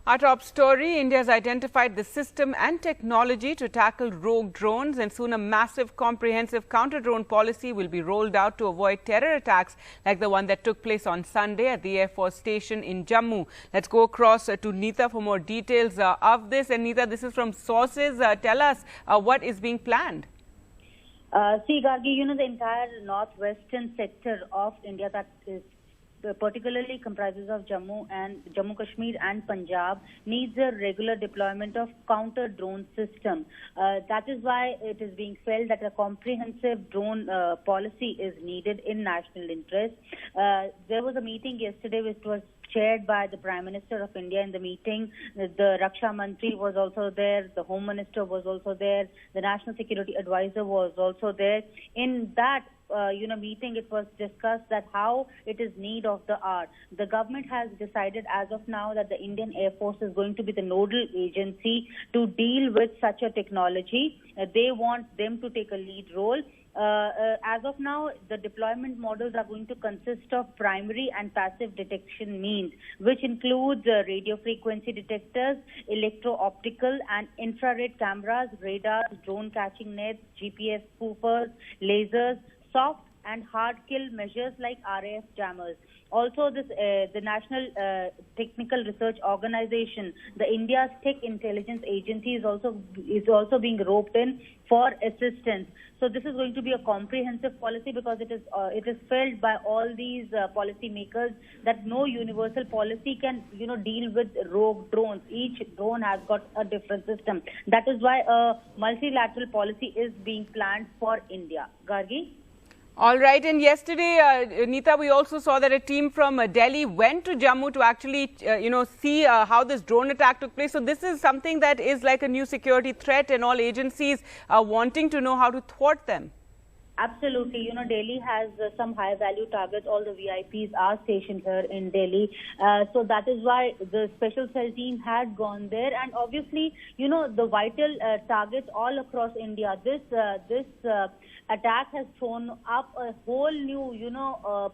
Our top story, India has identified the system and technology to tackle rogue drones, and soon a massive comprehensive counter-drone policy will be rolled out to avoid terror attacks like the one that took place on Sunday at the Air Force Station in Jammu. Let's go across to Neeta for more details of this. And Neeta, this is from sources. Tell us what is being planned. See, Gargi, the entire northwestern sector of India that is particularly comprises of Jammu Kashmir and Punjab needs a regular deployment of counter drone system. That is why it is being felt that a comprehensive drone policy is needed in national interest. There was a meeting yesterday which was chaired by the Prime Minister of India. In the meeting, the Raksha Mantri was also there, the Home Minister was also there, the National Security Advisor was also there. In that meeting, it was discussed that how it is need of the hour. The government has decided as of now that the Indian Air Force is going to be the nodal agency to deal with such a technology. They want them to take a lead role. As of now, the deployment models are going to consist of primary and passive detection means, which includes radio frequency detectors, electro-optical and infrared cameras, radars, drone catching nets, GPS spoofers, lasers, soft and hard kill measures like RAF jammers. Also, the National Technical Research Organization, the India's Tech Intelligence Agency, is also being roped in for assistance. So this is going to be a comprehensive policy because it is felt by all these policy makers that no universal policy can deal with rogue drones. Each drone has got a different system. That is why a multilateral policy is being planned for India. Gargi? All right. And yesterday, Neeta, we also saw that a team from Delhi went to Jammu to actually, see how this drone attack took place. So this is something that is like a new security threat, and all agencies are wanting to know how to thwart them. Absolutely. Delhi has some high-value targets. All the VIPs are stationed here in Delhi. So that is why the special cell team had gone there. And obviously, the vital targets all across India. This attack has thrown up a whole new,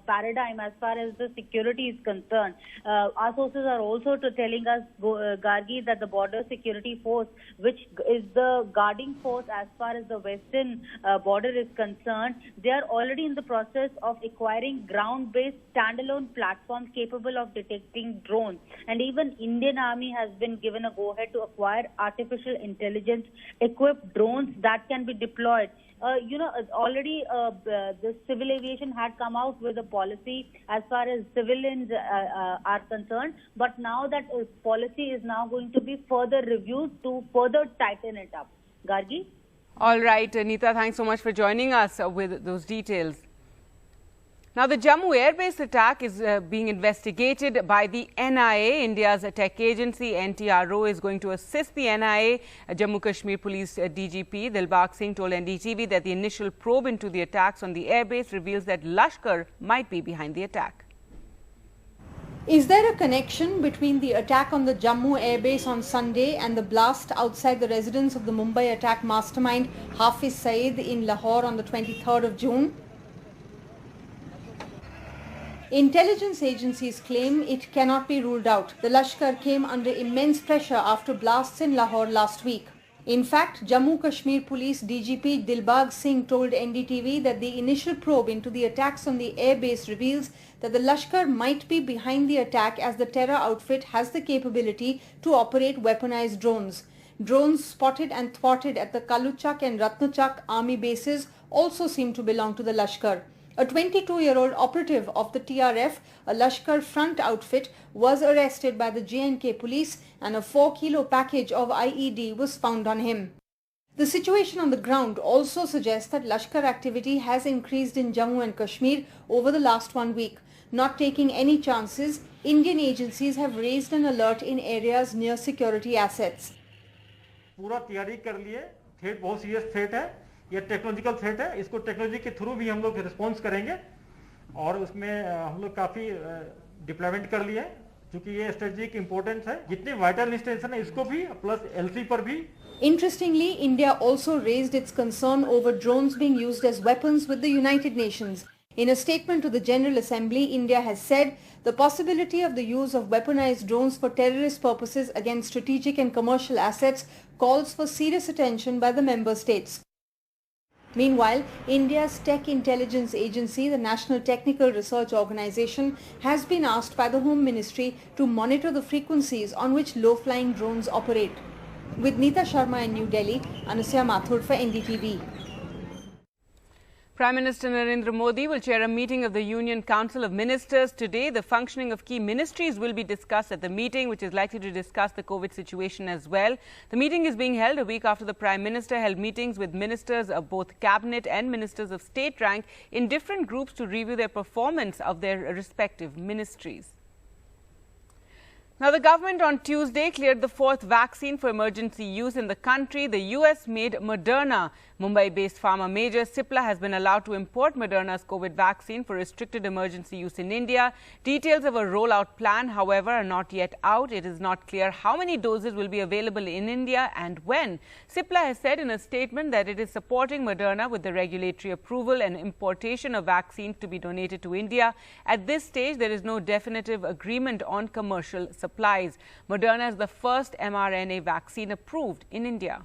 paradigm as far as the security is concerned. Our sources are also telling us, Gargi, that the Border Security Force, which is the guarding force as far as the western border is concerned, they are already in the process of acquiring ground-based standalone platforms capable of detecting drones. And even Indian Army has been given a go-ahead to acquire artificial intelligence-equipped drones that can be deployed. Already the civil aviation had come out with a policy as far as civilians are concerned, but now that policy is now going to be further reviewed to further tighten it up. Gargi? All right, Neeta, thanks so much for joining us with those details. Now, the Jammu Air Base attack is being investigated by the NIA. India's tech agency, NTRO, is going to assist the NIA. Jammu Kashmir Police DGP Dilbagh Singh told NDTV that the initial probe into the attacks on the airbase reveals that Lashkar might be behind the attack. Is there a connection between the attack on the Jammu airbase on Sunday and the blast outside the residence of the Mumbai attack mastermind Hafiz Saeed in Lahore on the 23rd of June? Intelligence agencies claim it cannot be ruled out. The Lashkar came under immense pressure after blasts in Lahore last week. In fact, Jammu Kashmir Police DGP Dilbagh Singh told NDTV that the initial probe into the attacks on the airbase reveals that the Lashkar might be behind the attack, as the terror outfit has the capability to operate weaponized drones. Drones spotted and thwarted at the Kaluchak and Ratnachak army bases also seem to belong to the Lashkar. A 22-year-old operative of the TRF, a Lashkar front outfit, was arrested by the J&K police, and a 4-kilo package of IED was found on him. The situation on the ground also suggests that Lashkar activity has increased in Jammu and Kashmir over the last 1 week. Not taking any chances, Indian agencies have raised an alert in areas near security assets. पूरा तैयारी कर लिए, threat बहुत serious threat है, ये technological threat है, इसको technology के थ्रू भी हम लोग रिस्पॉन्स करेंगे और उसमें हम लोग काफी डिप्लॉयमेंट कर लिए, क्योंकि ये स्ट्रेटेजिक इंपॉर्टेंस है, जितने वाइटल इंस्टेंशन है इसको भी प्लस एलसी पर भी. Interestingly, India also raised its concern over drones being used as weapons with the United Nations. In a statement to the General Assembly, India has said the possibility of the use of weaponized drones for terrorist purposes against strategic and commercial assets calls for serious attention by the member states. Meanwhile, India's tech intelligence agency, the National Technical Research Organization, has been asked by the Home Ministry to monitor the frequencies on which low-flying drones operate. With Neeta Sharma in New Delhi, Anusya Mathur for NDTV. Prime Minister Narendra Modi will chair a meeting of the Union Council of Ministers today. The functioning of key ministries will be discussed at the meeting, which is likely to discuss the COVID situation as well. The meeting is being held a week after the Prime Minister held meetings with ministers of both cabinet and ministers of state rank in different groups to review their performance of their respective ministries. Now, the government on Tuesday cleared the fourth vaccine for emergency use in the country. The US-made Moderna, Mumbai-based pharma major Cipla, has been allowed to import Moderna's COVID vaccine for restricted emergency use in India. Details of a rollout plan, however, are not yet out. It is not clear how many doses will be available in India and when. Cipla has said in a statement that it is supporting Moderna with the regulatory approval and importation of vaccines to be donated to India. At this stage, there is no definitive agreement on commercial supplies. Moderna is the first mRNA vaccine approved in India.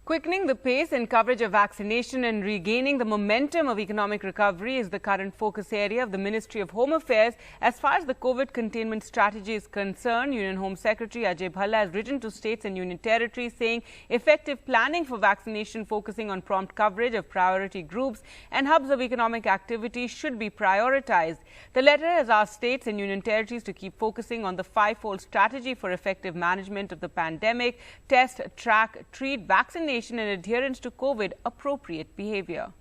Quickening the pace and coverage of vaccination and regaining the momentum of economic recovery is the current focus area of the Ministry of Home Affairs. As far as the COVID containment strategy is concerned, Union Home Secretary Ajay Bhalla has written to states and union territories saying effective planning for vaccination focusing on prompt coverage of priority groups and hubs of economic activity should be prioritized. The letter has asked states and union territories to keep focusing on the five-fold strategy for effective management of the pandemic: test, track, treat, vaccination and adherence to COVID-appropriate behavior.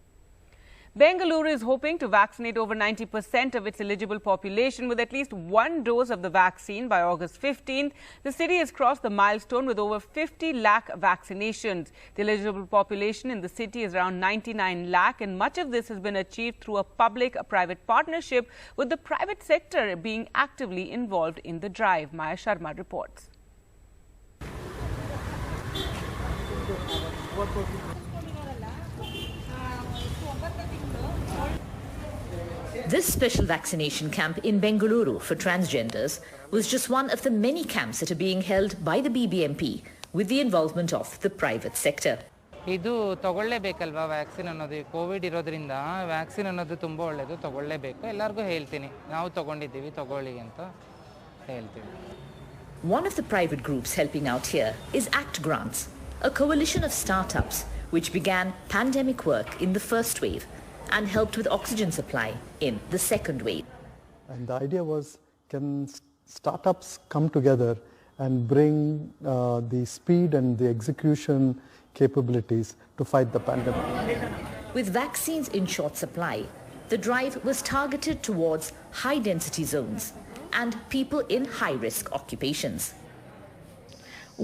Bengaluru is hoping to vaccinate over 90% of its eligible population with at least one dose of the vaccine by August 15th. The city has crossed the milestone with over 50 lakh vaccinations. The eligible population in the city is around 99 lakh, and much of this has been achieved through a public-private partnership, with the private sector being actively involved in the drive. Maya Sharma reports. This special vaccination camp in Bengaluru for transgenders was just one of the many camps that are being held by the BBMP with the involvement of the private sector. ಇದು ತಗೊಳ್ಳೇಬೇಕಲ್ವಾ vaccine ಅನ್ನೋದು Covid ಇರೋದ್ರಿಂದ vaccine ಅನ್ನೋದು ತುಂಬ ಒಳ್ಳೆಯದು ತಗೊಳ್ಳೇಬೇಕು ಎಲ್ಲರಿಗೂ ಹೇಳ್ತೀನಿ ನಾವು ತಗೊಂಡಿದ್ದೀವಿ ತಗೊಳ್ಳಿ ಅಂತ ಹೇಳ್ತೀವಿ. One of the private groups helping out here is ACT Grants, a coalition of startups which began pandemic work in the first wave and helped with oxygen supply in the second wave. And the idea was, can startups come together and bring the speed and the execution capabilities to fight the pandemic? With vaccines in short supply, the drive was targeted towards high-density zones and people in high-risk occupations.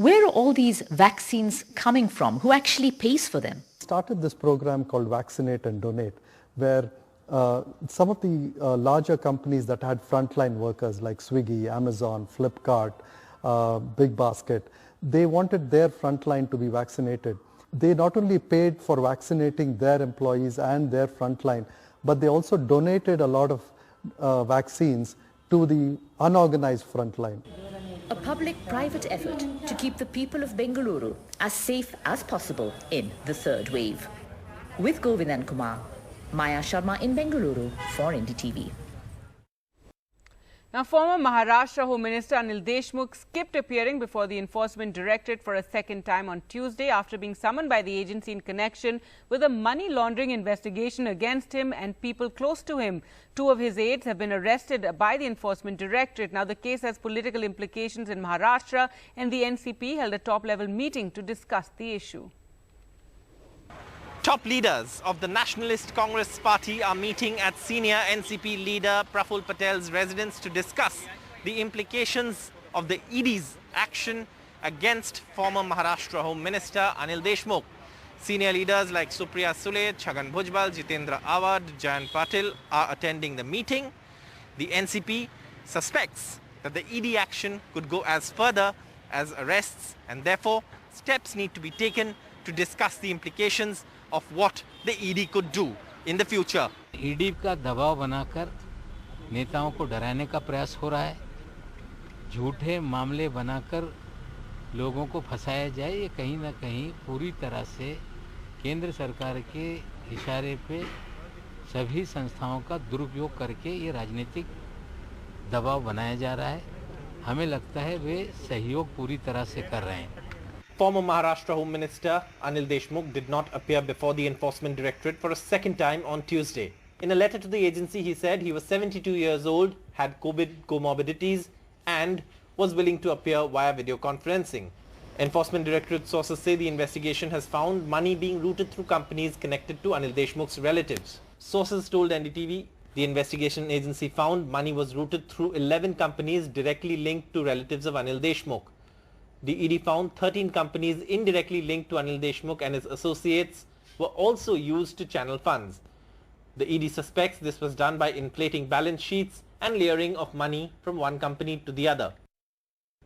Where are all these vaccines coming from? Who actually pays for them? Started this program called Vaccinate and Donate, where some of the larger companies that had frontline workers like Swiggy, Amazon, Flipkart, Big Basket, they wanted their frontline to be vaccinated. They not only paid for vaccinating their employees and their frontline, but they also donated a lot of vaccines to the unorganized frontline. A public-private effort to keep the people of Bengaluru as safe as possible in the third wave. With Govindan Kumar, Maya Sharma in Bengaluru for NDTV. Now, former Maharashtra Home Minister Anil Deshmukh skipped appearing before the Enforcement Directorate for a second time on Tuesday after being summoned by the agency in connection with a money laundering investigation against him and people close to him. Two of his aides have been arrested by the Enforcement Directorate. Now, the case has political implications in Maharashtra, and the NCP held a top-level meeting to discuss the issue. Top leaders of the Nationalist Congress Party are meeting at senior NCP leader Praful Patel's residence to discuss the implications of the ED's action against former Maharashtra Home Minister Anil Deshmukh. Senior leaders like Supriya Sule, Chhagan Bhujbal, Jitendra Awad, Jayant Patil are attending the meeting. The NCP suspects that the ED action could go as further as arrests, and therefore steps need to be taken to discuss the implications of what the ED could do. in the future. ED का दबाव बनाकर नेताओं को डराने का प्रयास हो रहा है, झूठे मामले बनाकर लोगों को फंसाया जाए, ये कहीं ना कहीं पूरी तरह से केंद्र सरकार के इशारे पे सभी संस्थाओं का दुरुपयोग करके ये राजनीतिक दबाव बनाया जा रहा है। हमें लगता है वे सहयोग पूरी तरह से कर रहे हैं। Former Maharashtra Home Minister Anil Deshmukh did not appear before the Enforcement Directorate for a second time on Tuesday. In a letter to the agency, he said he was 72 years old, had COVID comorbidities and was willing to appear via video conferencing. Enforcement Directorate sources say the investigation has found money being routed through companies connected to Anil Deshmukh's relatives. Sources told NDTV the investigation agency found money was routed through 11 companies directly linked to relatives of Anil Deshmukh. The ED found 13 companies indirectly linked to Anil Deshmukh and his associates were also used to channel funds. The ED suspects this was done by inflating balance sheets and layering of money from one company to the other.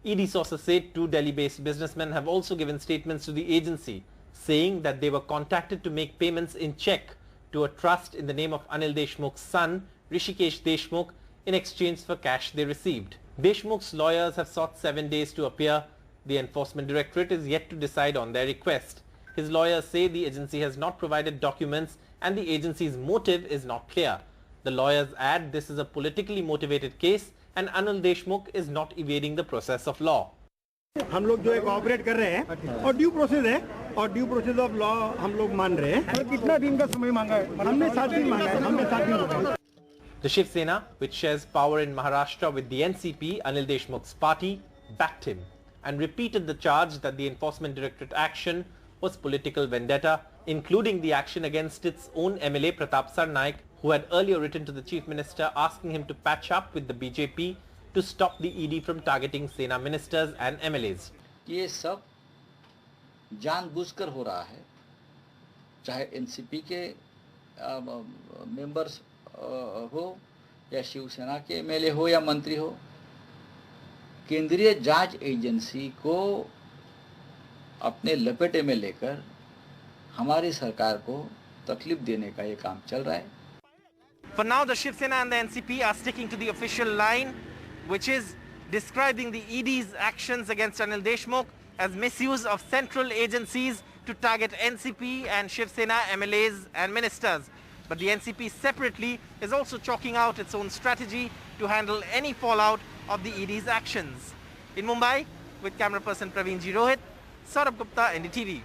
ED sources say two Delhi-based businessmen have also given statements to the agency, saying that they were contacted to make payments in check to a trust in the name of Anil Deshmukh's son, Rishikesh Deshmukh, in exchange for cash they received. Deshmukh's lawyers have sought 7 days to appear. The Enforcement Directorate is yet to decide on their request. His lawyers say the agency has not provided documents and the agency's motive is not clear. The lawyers add this is a politically motivated case and Anil Deshmukh is not evading the process of law. हम लोग जो है cooperate कर रहे हैं और due process है और ड्यू प्रोसेस ऑफ लॉ हम लोग मान रहे हैं। और कितना दिन का समय मांगा है? हमने 7 दिन मांगा है। हमने 7 दिन मांगा है। The Shiv Sena, which shares power in Maharashtra with the NCP, Anil Deshmukh's party, backed him and repeated the charge that the Enforcement Directorate action was political vendetta, including the action against its own MLA Pratap Sarnaik, who had earlier written to the Chief Minister asking him to patch up with the BJP to stop the ED from targeting Sena ministers and MLAs. ये सब जानबूझकर हो रहा है, चाहे NCP के members हो या शिवसेना के एमएलए हो या मंत्री हो, केंद्रीय जांच एजेंसी को अपने लपेटे में लेकर हमारी सरकार को तकलीफ देने का ये काम चल रहा है. For now, the Shiv Sena and the NCP are sticking to the official line, which is describing the ED's actions against Anil Deshmukh as misuse of central agencies to target NCP and Shiv Sena MLAs and ministers. But the NCP separately is also chalking out its own strategy to handle any fallout of the ED's actions. In Mumbai, with camera person Praveen Ji Rohit, Saurabh Gupta, NDTV.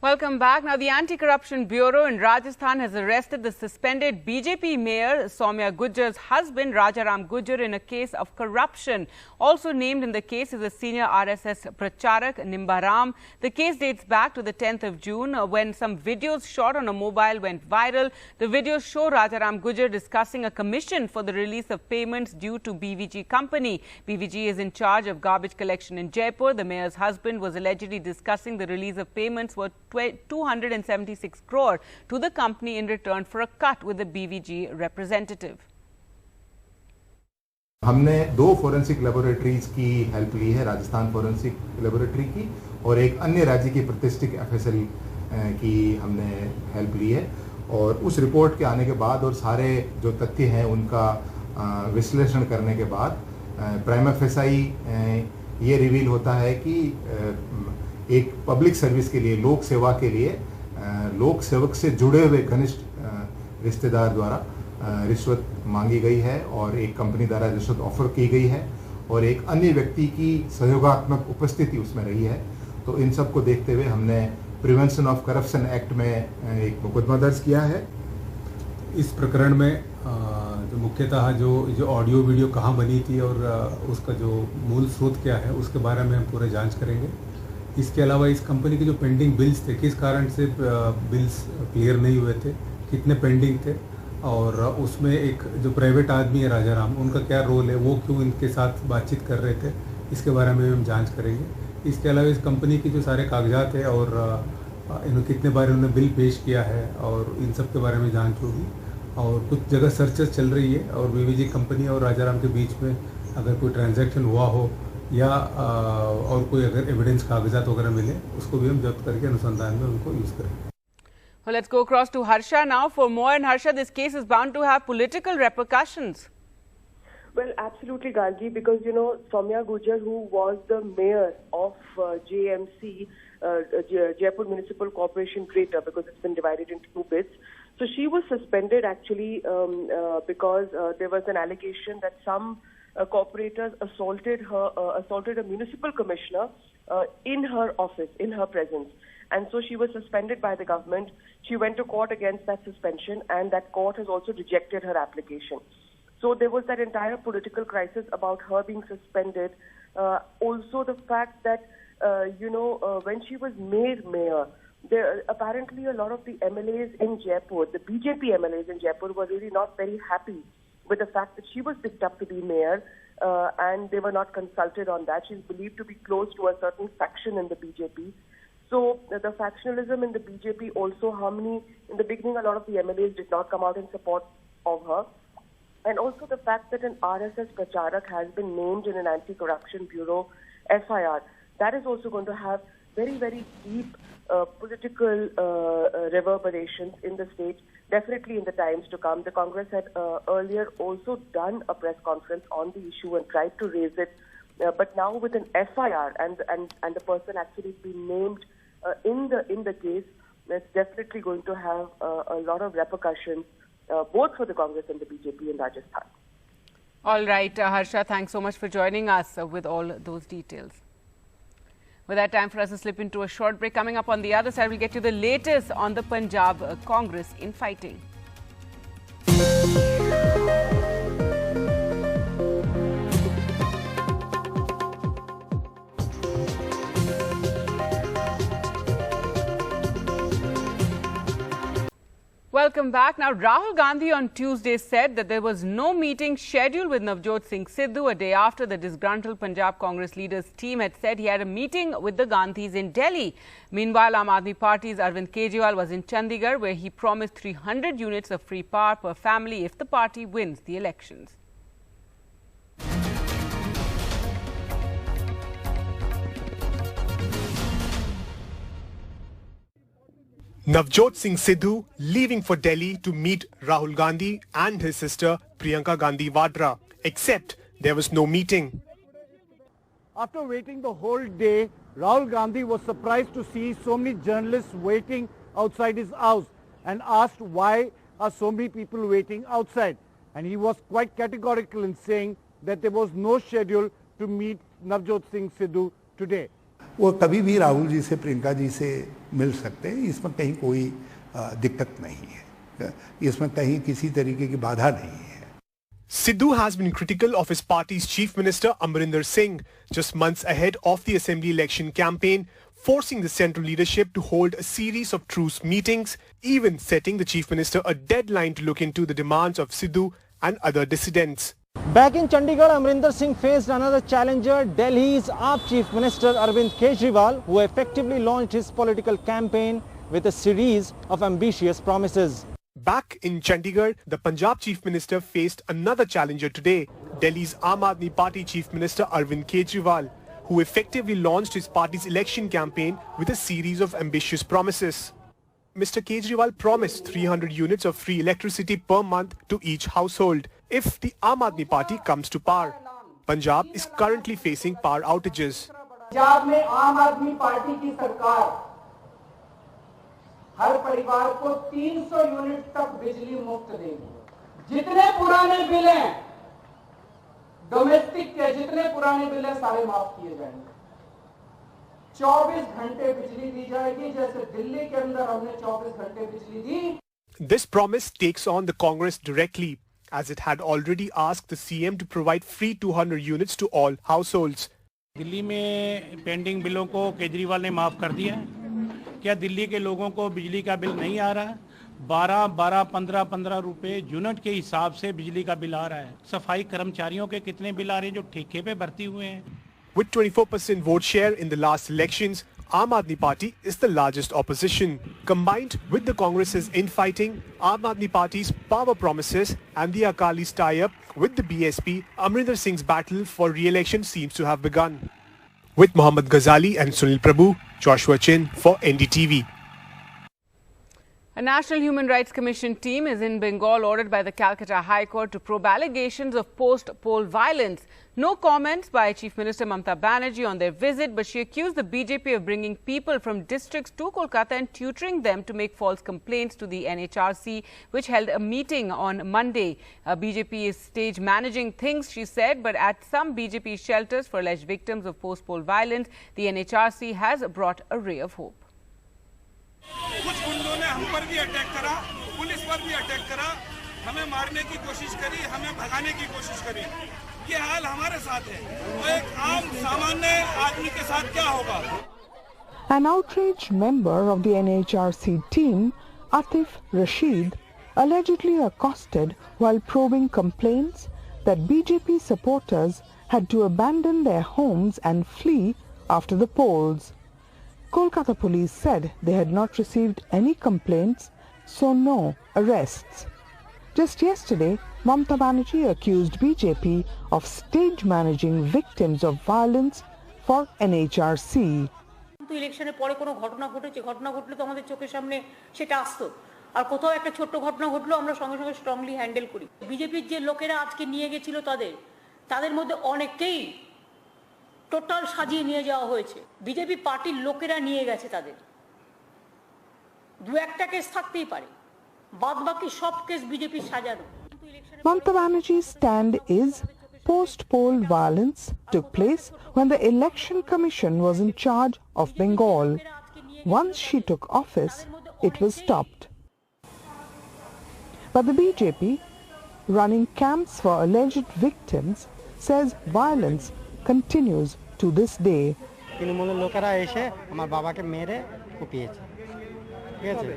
Welcome back. Now, the Anti-Corruption Bureau in Rajasthan has arrested the suspended BJP Mayor Soumya Gujjar's husband Rajaram Gujjar in a case of corruption. Also named in the case is a senior RSS pracharak Nimbaram. The case dates back to the 10th of June when some videos shot on a mobile went viral. The videos show Rajaram Gujjar discussing a commission for the release of payments due to BVG company. BVG is in charge of garbage collection in Jaipur. The mayor's husband was allegedly discussing the release of payments for 276 crore to the company in return for a cut with the BVG representative. हमने 2 forensic laboratories की help ली है, Rajasthan forensic laboratory की और एक अन्य राज्य की प्रतिष्ठित एफएसएल की हमने हेल्प ली है। और उस रिपोर्ट के आने के बाद और सारे जो तथ्य हैं उनका विश्लेषण करने के बाद प्राइमा फेसाई ये रिवील होता है कि एक पब्लिक सर्विस के लिए, लोक सेवा के लिए, लोक सेवक से जुड़े हुए घनिष्ठ रिश्तेदार द्वारा रिश्वत मांगी गई है और एक कंपनी द्वारा रिश्वत ऑफर की गई है और एक अन्य व्यक्ति की सहयोगात्मक उपस्थिति उसमें रही है। तो इन सब को देखते हुए हमने प्रिवेंशन ऑफ करप्शन एक्ट में एक मुकदमा दर्ज किया है। इस प्रकरण में जो मुख्यतः जो ऑडियो वीडियो कहाँ बनी थी और उसका जो मूल स्रोत क्या है उसके बारे में हम पूरे जांच करेंगे। इसके अलावा इस कंपनी के जो पेंडिंग बिल्स थे, किस कारण से बिल्स क्लियर नहीं हुए थे, कितने पेंडिंग थे और उसमें एक जो प्राइवेट आदमी है राजाराम, उनका क्या रोल है, वो क्यों इनके साथ बातचीत कर रहे थे, इसके बारे में हम जांच करेंगे। इसके अलावा इस कंपनी की जो सारे कागजात है और इन्होंने कितने बार इन्होंने बिल पेश किया है और इन सब के बारे में जांच होगी। और कुछ जगह सर्चेस चल रही है और बीवीजी कंपनी और राजाराम के बीच में अगर कोई ट्रांजैक्शन हुआ हो या और कोई अगर एविडेंस कागजात वगैरह मिले उसको भी हम जब्त करके अनुसंधान में उनको यूज करेंगे. Well, let's go across to Harsha now for more. And Harsha, this case is bound to have political repercussions. Well, absolutely, Gargi, because, you know, Soumya Gujjar, who was the mayor of JMC, Jaipur Municipal Corporation Greater, because it's been divided into two bits. So she was suspended actually because there was an allegation that some corporators assaulted a municipal commissioner in her office, in her presence. And so she was suspended by the government. She went to court against that suspension, and that court has also rejected her application. So there was that entire political crisis about her being suspended. Also the fact that, when she was made mayor, apparently a lot of the MLAs in Jaipur, the BJP MLAs in Jaipur, were really not very happy with the fact that she was picked up to be mayor, and they were not consulted on that. She's believed to be close to a certain faction in the BJP. So the factionalism in the BJP also, in the beginning, a lot of the MLAs did not come out in support of her. And also the fact that an RSS Pracharak has been named in an anti-corruption bureau FIR. That is also going to have very, very deep political reverberations in the state, definitely in the times to come. The Congress had earlier also done a press conference on the issue and tried to raise it. But now with an FIR and the person actually being named in the case, it's definitely going to have a lot of repercussions, both for the Congress and the BJP in Rajasthan. All right, Harsha, thanks so much for joining us with all those details. With that, time for us to slip into a short break. Coming up on the other side, we'll get you the latest on the Punjab Congress infighting. Welcome back. Now, Rahul Gandhi on Tuesday said that there was no meeting scheduled with Navjot Singh Sidhu a day after the disgruntled Punjab Congress leader's team had said he had a meeting with the Gandhis in Delhi. Meanwhile, Aam Aadmi Party's Arvind Kejriwal was in Chandigarh, where he promised 300 units of free power per family if the party wins the elections. Navjot Singh Sidhu leaving for Delhi to meet Rahul Gandhi and his sister Priyanka Gandhi Vadra, except there was no meeting. After waiting the whole day, Rahul Gandhi was surprised to see so many journalists waiting outside his house and asked why are so many people waiting outside. And he was quite categorical in saying that there was no schedule to meet Navjot Singh Sidhu today. वो कभी भी राहुल जी से प्रियंका जी से मिल सकते हैं, इसमें कहीं कोई दिक्कत नहीं है, इसमें कहीं किसी तरीके की बाधा नहीं है. Sidhu has been critical of his party's Chief Minister Amrinder Singh just months ahead of the Assembly election campaign, forcing the central leadership to hold a series of truce meetings, even setting the Chief Minister a deadline to look into the demands of Sidhu and other dissidents. Back in Chandigarh, Amrinder Singh faced another challenger, Delhi's AAP Chief Minister Arvind Kejriwal, who effectively launched his political campaign with a series of ambitious promises. Back in Chandigarh, the Punjab Chief Minister faced another challenger today, Delhi's Aam Aadmi Party Chief Minister Arvind Kejriwal, who effectively launched his party's election campaign with a series of ambitious promises. Mr. Kejriwal promised 300 units of free electricity per month to each household if the Aam Aadmi Party comes to power. Punjab is currently facing power outages. Punjab में आम आदमी party की सरकार हर परिवार को 300 unit तक बिजली मुफ्त देगी. जितने पुराने बिल हैं, डोमेस्टिक के जितने पुराने बिल हैं, सारे माफ किए जाएंगे. 24 घंटे बिजली दी जाएगी, जैसे दिल्ली के अंदर हमने 24 घंटे बिजली दी. This promise takes on the Congress directly, as it had already asked the CM to provide free 200 units to all households. Delhi में पेंडिंग बिलों को केजरीवाल ने माफ कर दिया है. क्या दिल्ली के लोगों को बिजली का बिल नहीं आ रहा है? 12, 15 रुपए यूनिट के हिसाब से बिजली का बिल आ रहा है. सफाई कर्मचारियों के कितने बिल आ रहे हैं जो ठेके पे भर्ती हुए हैं? With 24% vote share in the last elections, Aam Aadmi Party is the largest opposition. Combined with the Congress's infighting, Aam Aadmi Party's power promises and the Akali's tie-up with the BSP, Amrinder Singh's battle for re-election seems to have begun. With Mohammad Ghazali and Sunil Prabhu, Joshua Chin for NDTV. A National Human Rights Commission team is in Bengal ordered by the Calcutta High Court to probe allegations of post-poll violence. No comments by Chief Minister Mamata Banerjee on their visit, but she accused the BJP of bringing people from districts to Kolkata and tutoring them to make false complaints to the NHRC, which held a meeting on Monday. BJP is stage managing things, she said, but at some BJP shelters for alleged victims of post-poll violence, the NHRC has brought a ray of hope. कुछ गुंडों ने हम पर भी attack करा, police पर भी attack करा, हमें मारने की कोशिश करी, हमें भगाने की कोशिश करी। ये हाल हमारे साथ है, तो एक आम सामान्य आदमी के साथ क्या होगा? An outraged member of the NHRC team, Atif Rashid, allegedly accosted while probing complaints that BJP supporters had to abandon their homes and flee after the polls. Kolkata police said they had not received any complaints, so no arrests. Just yesterday, Mamata Banerjee accused BJP of stage managing victims of violence for NHRC. ইলেকশনের পরে কোনো ঘটনা ঘটেছে, ঘটনা ঘটলে তো আমাদের চোখের সামনে সেটা আসতো, আর কোথাও একটা ছোট্ট ঘটনা ঘটলো আমরা সঙ্গে সঙ্গে স্ট্রংলি হ্যান্ডেল করি। বিজেপির যে লোকেরা আজকে নিয়ে গেছিল তাদের মধ্যে অনেককেই টোটাল সাজিয়ে নিয়ে যাওয়া হয়েছে। বিজেপি পার্টির লোকেরা নিয়ে গেছে তাদের। দু একটা কেস থাকতেই পারে, বাদবাকি সব কেস বিজেপি সাজানো। Mamata Banerjee's stand is post-poll violence took place when the Election Commission was in charge of Bengal. Once she took office, it was stopped. But the BJP, running camps for alleged victims, says violence continues to this day. তৃণমূলের লোকেরা এসে আমার বাবাকে মেরে কুপিয়েছে, ঠিক আছে,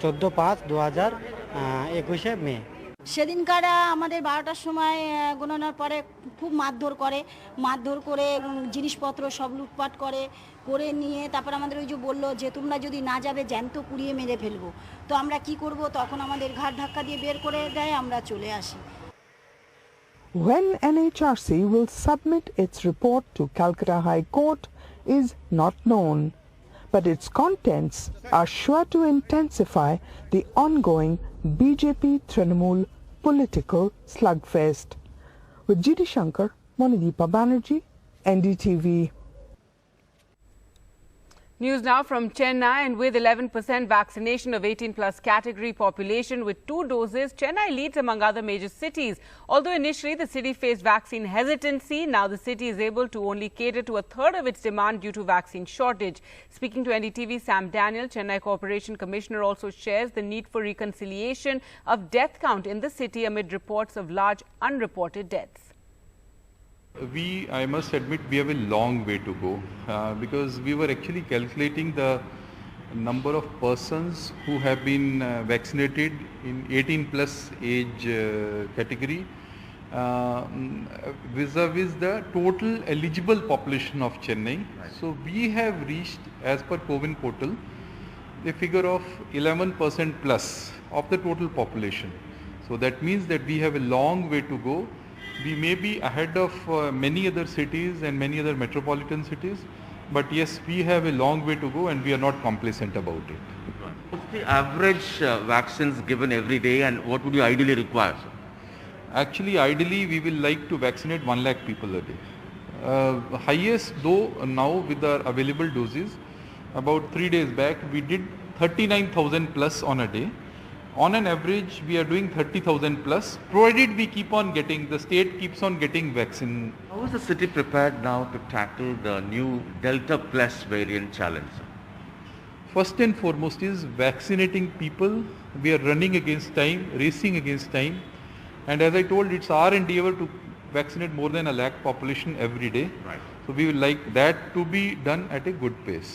14/5/2021 মে। সেদিনকার আমাদের 12টার সময় গণনার পরে খুব মারধর করে জিনিসপত্র সব লুটপাট করে নিয়ে তারপর আমাদের ওই যে বললো যে তোমরা যদি না যাবে জ্যান্ত পুড়িয়ে মেরে ফেলবো। তো আমরা কি করব, তখন আমাদের ঘাট ধাক্কা দিয়ে বের করে দেয়, আমরা চলে আসি। When NHRC will submit its report to Calcutta High Court is not known, but its contents are sure to intensify the ongoing BJP Trinamool political slugfest. With GD Shankar, Monideepa Banerjee, NDTV. News now from Chennai, and with 11% vaccination of 18+ category population with 2 doses, Chennai leads among other major cities. Although initially the city faced vaccine hesitancy, now the city is able to only cater to a third of its demand due to vaccine shortage. Speaking to NDTV, Sam Daniel, Chennai Corporation Commissioner, also shares the need for reconciliation of death count in the city amid reports of large unreported deaths. I must admit, we have a long way to go because we were actually calculating the number of persons who have been vaccinated in 18+ age category vis-a-vis the total eligible population of Chennai. So we have reached, as per CoWIN portal, a figure of 11% plus of the total population. So that means that we have a long way to go. We may be ahead of many other cities and many other metropolitan cities, but yes, we have a long way to go and we are not complacent about it. What's the average vaccines given every day and what would you ideally require? Actually, ideally, we will like to vaccinate 1 lakh people a day. Highest though now with our available doses, about 3 days back, we did 39,000 plus on a day. On an average, we are doing 30,000 plus, provided we keep on getting, the state keeps on getting vaccine. How is the city prepared now to tackle the new Delta Plus variant challenge? First and foremost is vaccinating people. We are running against time, racing against time. And as I told, it's our endeavor to vaccinate more than 1 lakh population every day. Right. So we would like that to be done at a good pace.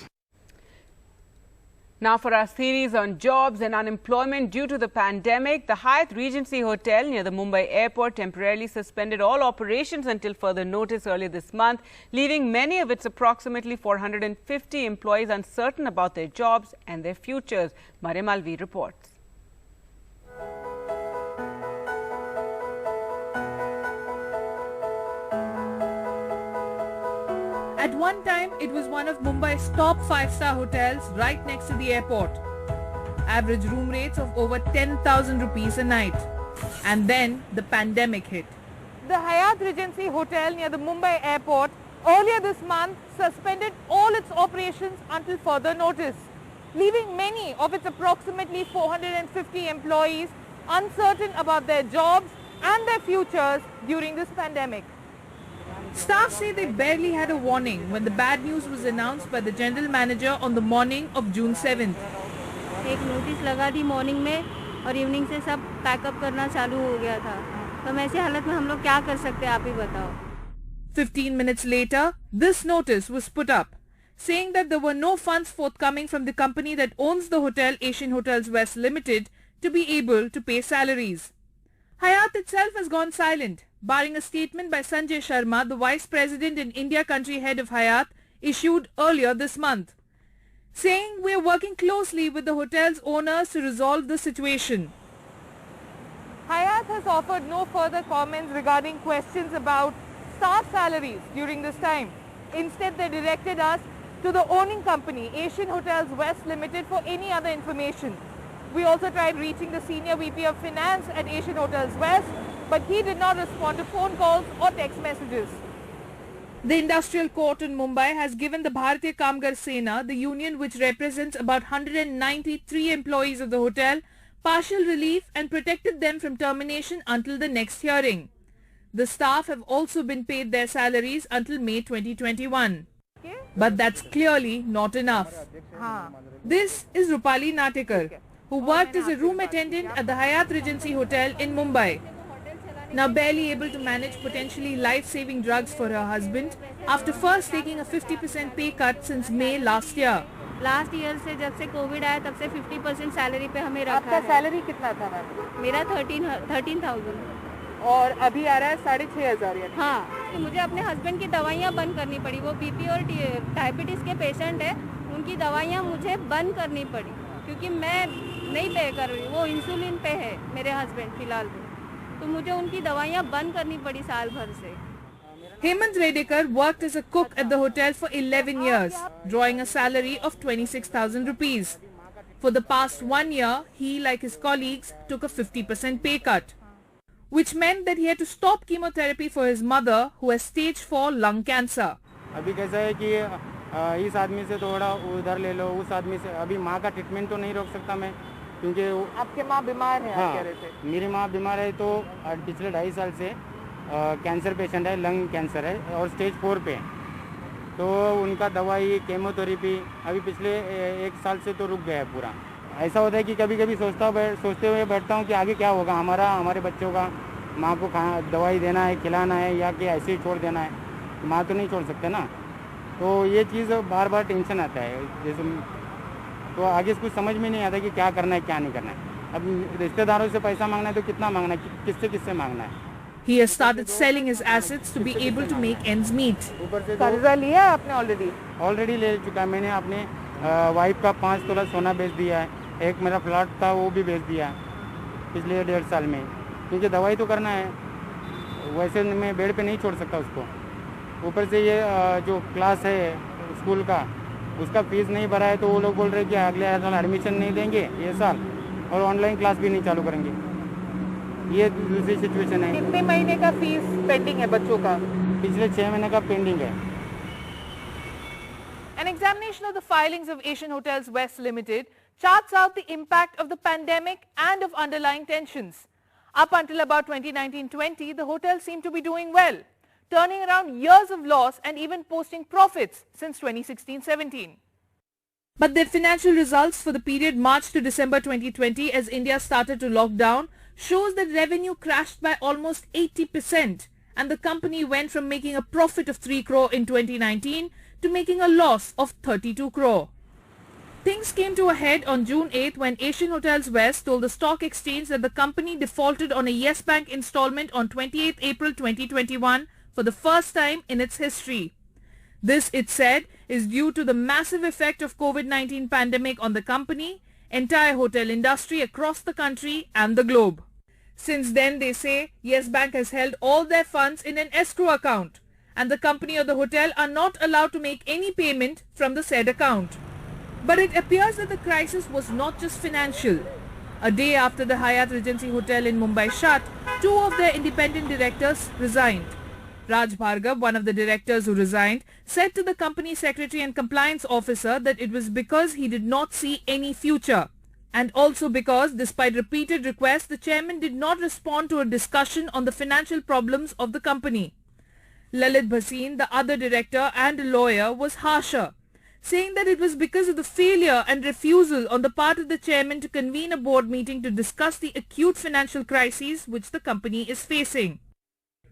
Now for our series on jobs and unemployment due to the pandemic, the Hyatt Regency Hotel near the Mumbai airport temporarily suspended all operations until further notice earlier this month, leaving many of its approximately 450 employees uncertain about their jobs and their futures. Mariam Alvi reports. At one time, it was one of Mumbai's top 5-star hotels right next to the airport. Average room rates of over 10,000 rupees a night. And then the pandemic hit. The Hyatt Regency Hotel near the Mumbai airport earlier this month suspended all its operations until further notice, leaving many of its approximately 450 employees uncertain about their jobs and their futures during this pandemic. Staff say they barely had a warning when the bad news was announced by the general manager on the morning of June 7th. एक notice लगा दी morning में और evening से सब pack up करना चालू हो गया था तो ऐसी हालत में हम लोग क्या कर सकते हैं आप ही बताओ 15 minutes later, this notice was put up, saying that there were no funds forthcoming from the company that owns the hotel Asian Hotels West Limited to be able to pay salaries. Hyatt itself has gone silent, barring a statement by Sanjay Sharma, the Vice President and India Country Head of Hyatt, issued earlier this month, saying we are working closely with the hotel's owners to resolve the situation. Hyatt has offered no further comments regarding questions about staff salaries during this time. Instead, they directed us to the owning company, Asian Hotels West Limited, for any other information. We also tried reaching the Senior VP of Finance at Asian Hotels West, but he did not respond to phone calls or text messages. The Industrial Court in Mumbai has given the Bharatiya Kamgar Sena, the union which represents about 193 employees of the hotel, partial relief and protected them from termination until the next hearing. The staff have also been paid their salaries until May 2021. But that's clearly not enough. This is Rupali Natikar, who worked as a room attendant at the Hyatt Regency Hotel in Mumbai. Now barely able to manage potentially life-saving drugs for her husband after first taking a 50% pay cut since May last year. Last year से जब से Covid आया तब से 50% salary पे हमें रखा है। आपका सैलरी कितना था मैम? मेरा 13,000 और अभी आ रहा है 6,500। हाँ, तो मुझे अपने हस्बैंड की दवाइयाँ बंद करनी पड़ी। वो बीपी और डायबिटीज़ के पेशेंट है, उनकी दवाइयाँ मुझे बंद करनी पड़ी क्योंकि मैं नहीं पे कर रही। वो इंसुलिन पे है मेरे हस्बैंड फिलहाल, तो मुझे उनकी दवाइयाँ बंद करनी पड़ी साल भर से। Hemant Redekar worked as a cook at the hotel for 11 years, drawing a salary of 26,000 rupees. For the past 1 year, he, like his colleagues, took a 50% pay cut, which meant that he had to stop chemotherapy for his mother, who has stage 4 lung cancer. अभी कैसा है कि इस आदमी से थोड़ा उधर ले लो, उस आदमी से अभी माँ का ट्रीटमेंट तो नहीं रोक सकता मैं, क्योंकि आपके माँ बीमार है। हाँ, कह रहे थे मेरी माँ बीमार है, तो पिछले 2.5 साल से कैंसर पेशेंट है, लंग कैंसर है और स्टेज 4 पे, तो उनका दवाई केमोथेरेपी अभी पिछले 1 साल से तो रुक गया है पूरा। ऐसा होता है कि कभी कभी सोचते हुए बैठता हूँ कि आगे क्या होगा हमारे बच्चों का, माँ को दवाई देना है, खिलाना है, या कि ऐसे ही छोड़ देना है। माँ तो नहीं छोड़ सकते ना, तो ये चीज़ बार बार टेंशन आता है। जैसे तो आगे कुछ समझ में नहीं आता कि क्या करना है क्या नहीं करना है। अब रिश्तेदारों से पैसा मांगना है तो कितना मांगना है, किससे मांगना है। He has started selling his assets to be able to make ends meet. कर्जा लिया है आपने ऑलरेडी ले चुका है। मैंने अपने वाइफ का 5 तोला सोना बेच दिया है, एक मेरा प्लॉट था वो भी बेच दिया पिछले 1.5 साल में, क्योंकि दवाई तो करना है, वैसे मैं बेड पे नहीं छोड़ सकता उसको। ऊपर से ये जो क्लास है स्कूल का, उसका फीस नहीं भरा है, तो वो लोग बोल रहे हैं कि अगले साल एडमिशन नहीं देंगे ये साल, और ऑनलाइन क्लास भी नहीं चालू करेंगे। ये दूसरी सिचुएशन है। कितने महीने का फीस पेंडिंग है बच्चों का? पिछले 6 महीने का पेंडिंग है। An examination of the filings of Asian Hotels West Limited charts out the impact of the pandemic and of underlying tensions. Up until about 2019-20, the hotel seemed to be doing well, turning around years of loss and even posting profits since 2016-17. But their financial results for the period March to December 2020, as India started to lock down, shows that revenue crashed by almost 80%, and the company went from making a profit of 3 crore in 2019 to making a loss of 32 crore. Things came to a head on June 8 when Asian Hotels West told the stock exchange that the company defaulted on a Yes Bank installment on 28 April 2021 for the first time in its history. This, it said, is due to the massive effect of COVID-19 pandemic on the company, entire hotel industry across the country and the globe. Since then, they say, Yes Bank has held all their funds in an escrow account and the company or the hotel are not allowed to make any payment from the said account. But it appears that the crisis was not just financial. A day after the Hyatt Regency Hotel in Mumbai shut, two of their independent directors resigned. Raj Bhargav, one of the directors who resigned, said to the company secretary and compliance officer that it was because he did not see any future. And also because, despite repeated requests, the chairman did not respond to a discussion on the financial problems of the company. Lalit Bhasin, the other director and a lawyer, was harsher, saying that it was because of the failure and refusal on the part of the chairman to convene a board meeting to discuss the acute financial crises which the company is facing.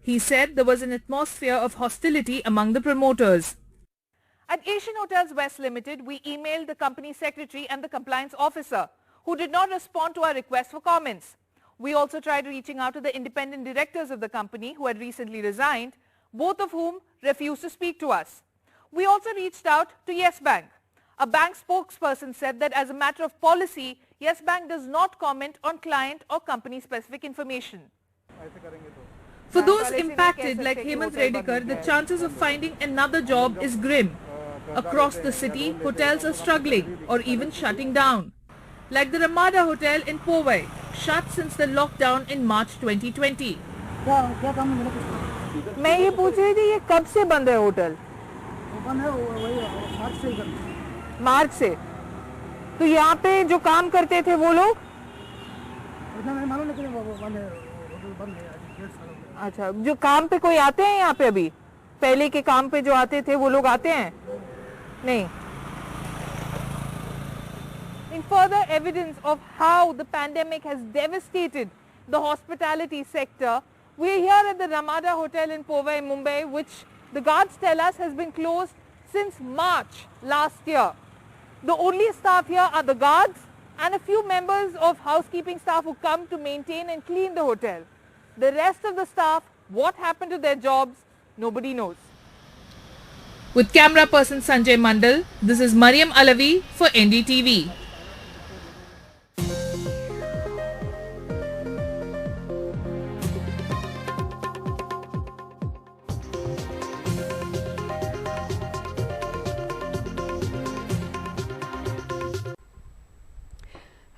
He said there was an atmosphere of hostility among the promoters. At Asian Hotels West Limited, we emailed the company secretary and the compliance officer, who did not respond to our request for comments. We also tried reaching out to the independent directors of the company who had recently resigned, both of whom refused to speak to us. We also reached out to Yes Bank. A bank spokesperson said that as a matter of policy, Yes Bank does not comment on client or company specific information. For those impacted like Hemant Redikar, the chances of finding another job is grim. Across the city, hotels are struggling or even shutting down. Like the Ramada Hotel in Powai, shut since the lockdown in March 2020. मैं ये पूछ रही थी, ये कब से बंद है होटल? मार्च से। तो यहाँ पे जो काम करते थे वो लोग? अच्छा, जो काम पे कोई आते हैं यहाँ पे अभी? पहले के काम पे जो आते थे वो लोग आते हैं? नहीं। In further evidence of how the pandemic has devastated the hospitality sector, we are here at the Ramada Hotel in Powai, Mumbai, which the guards tell us has been closed since March last year. The only staff here are the guards and a few members of housekeeping staff who come to maintain and clean the hotel. The rest of the staff, what happened to their jobs, nobody knows. With camera person Sanjay Mandal, this is Mariam Alavi for NDTV.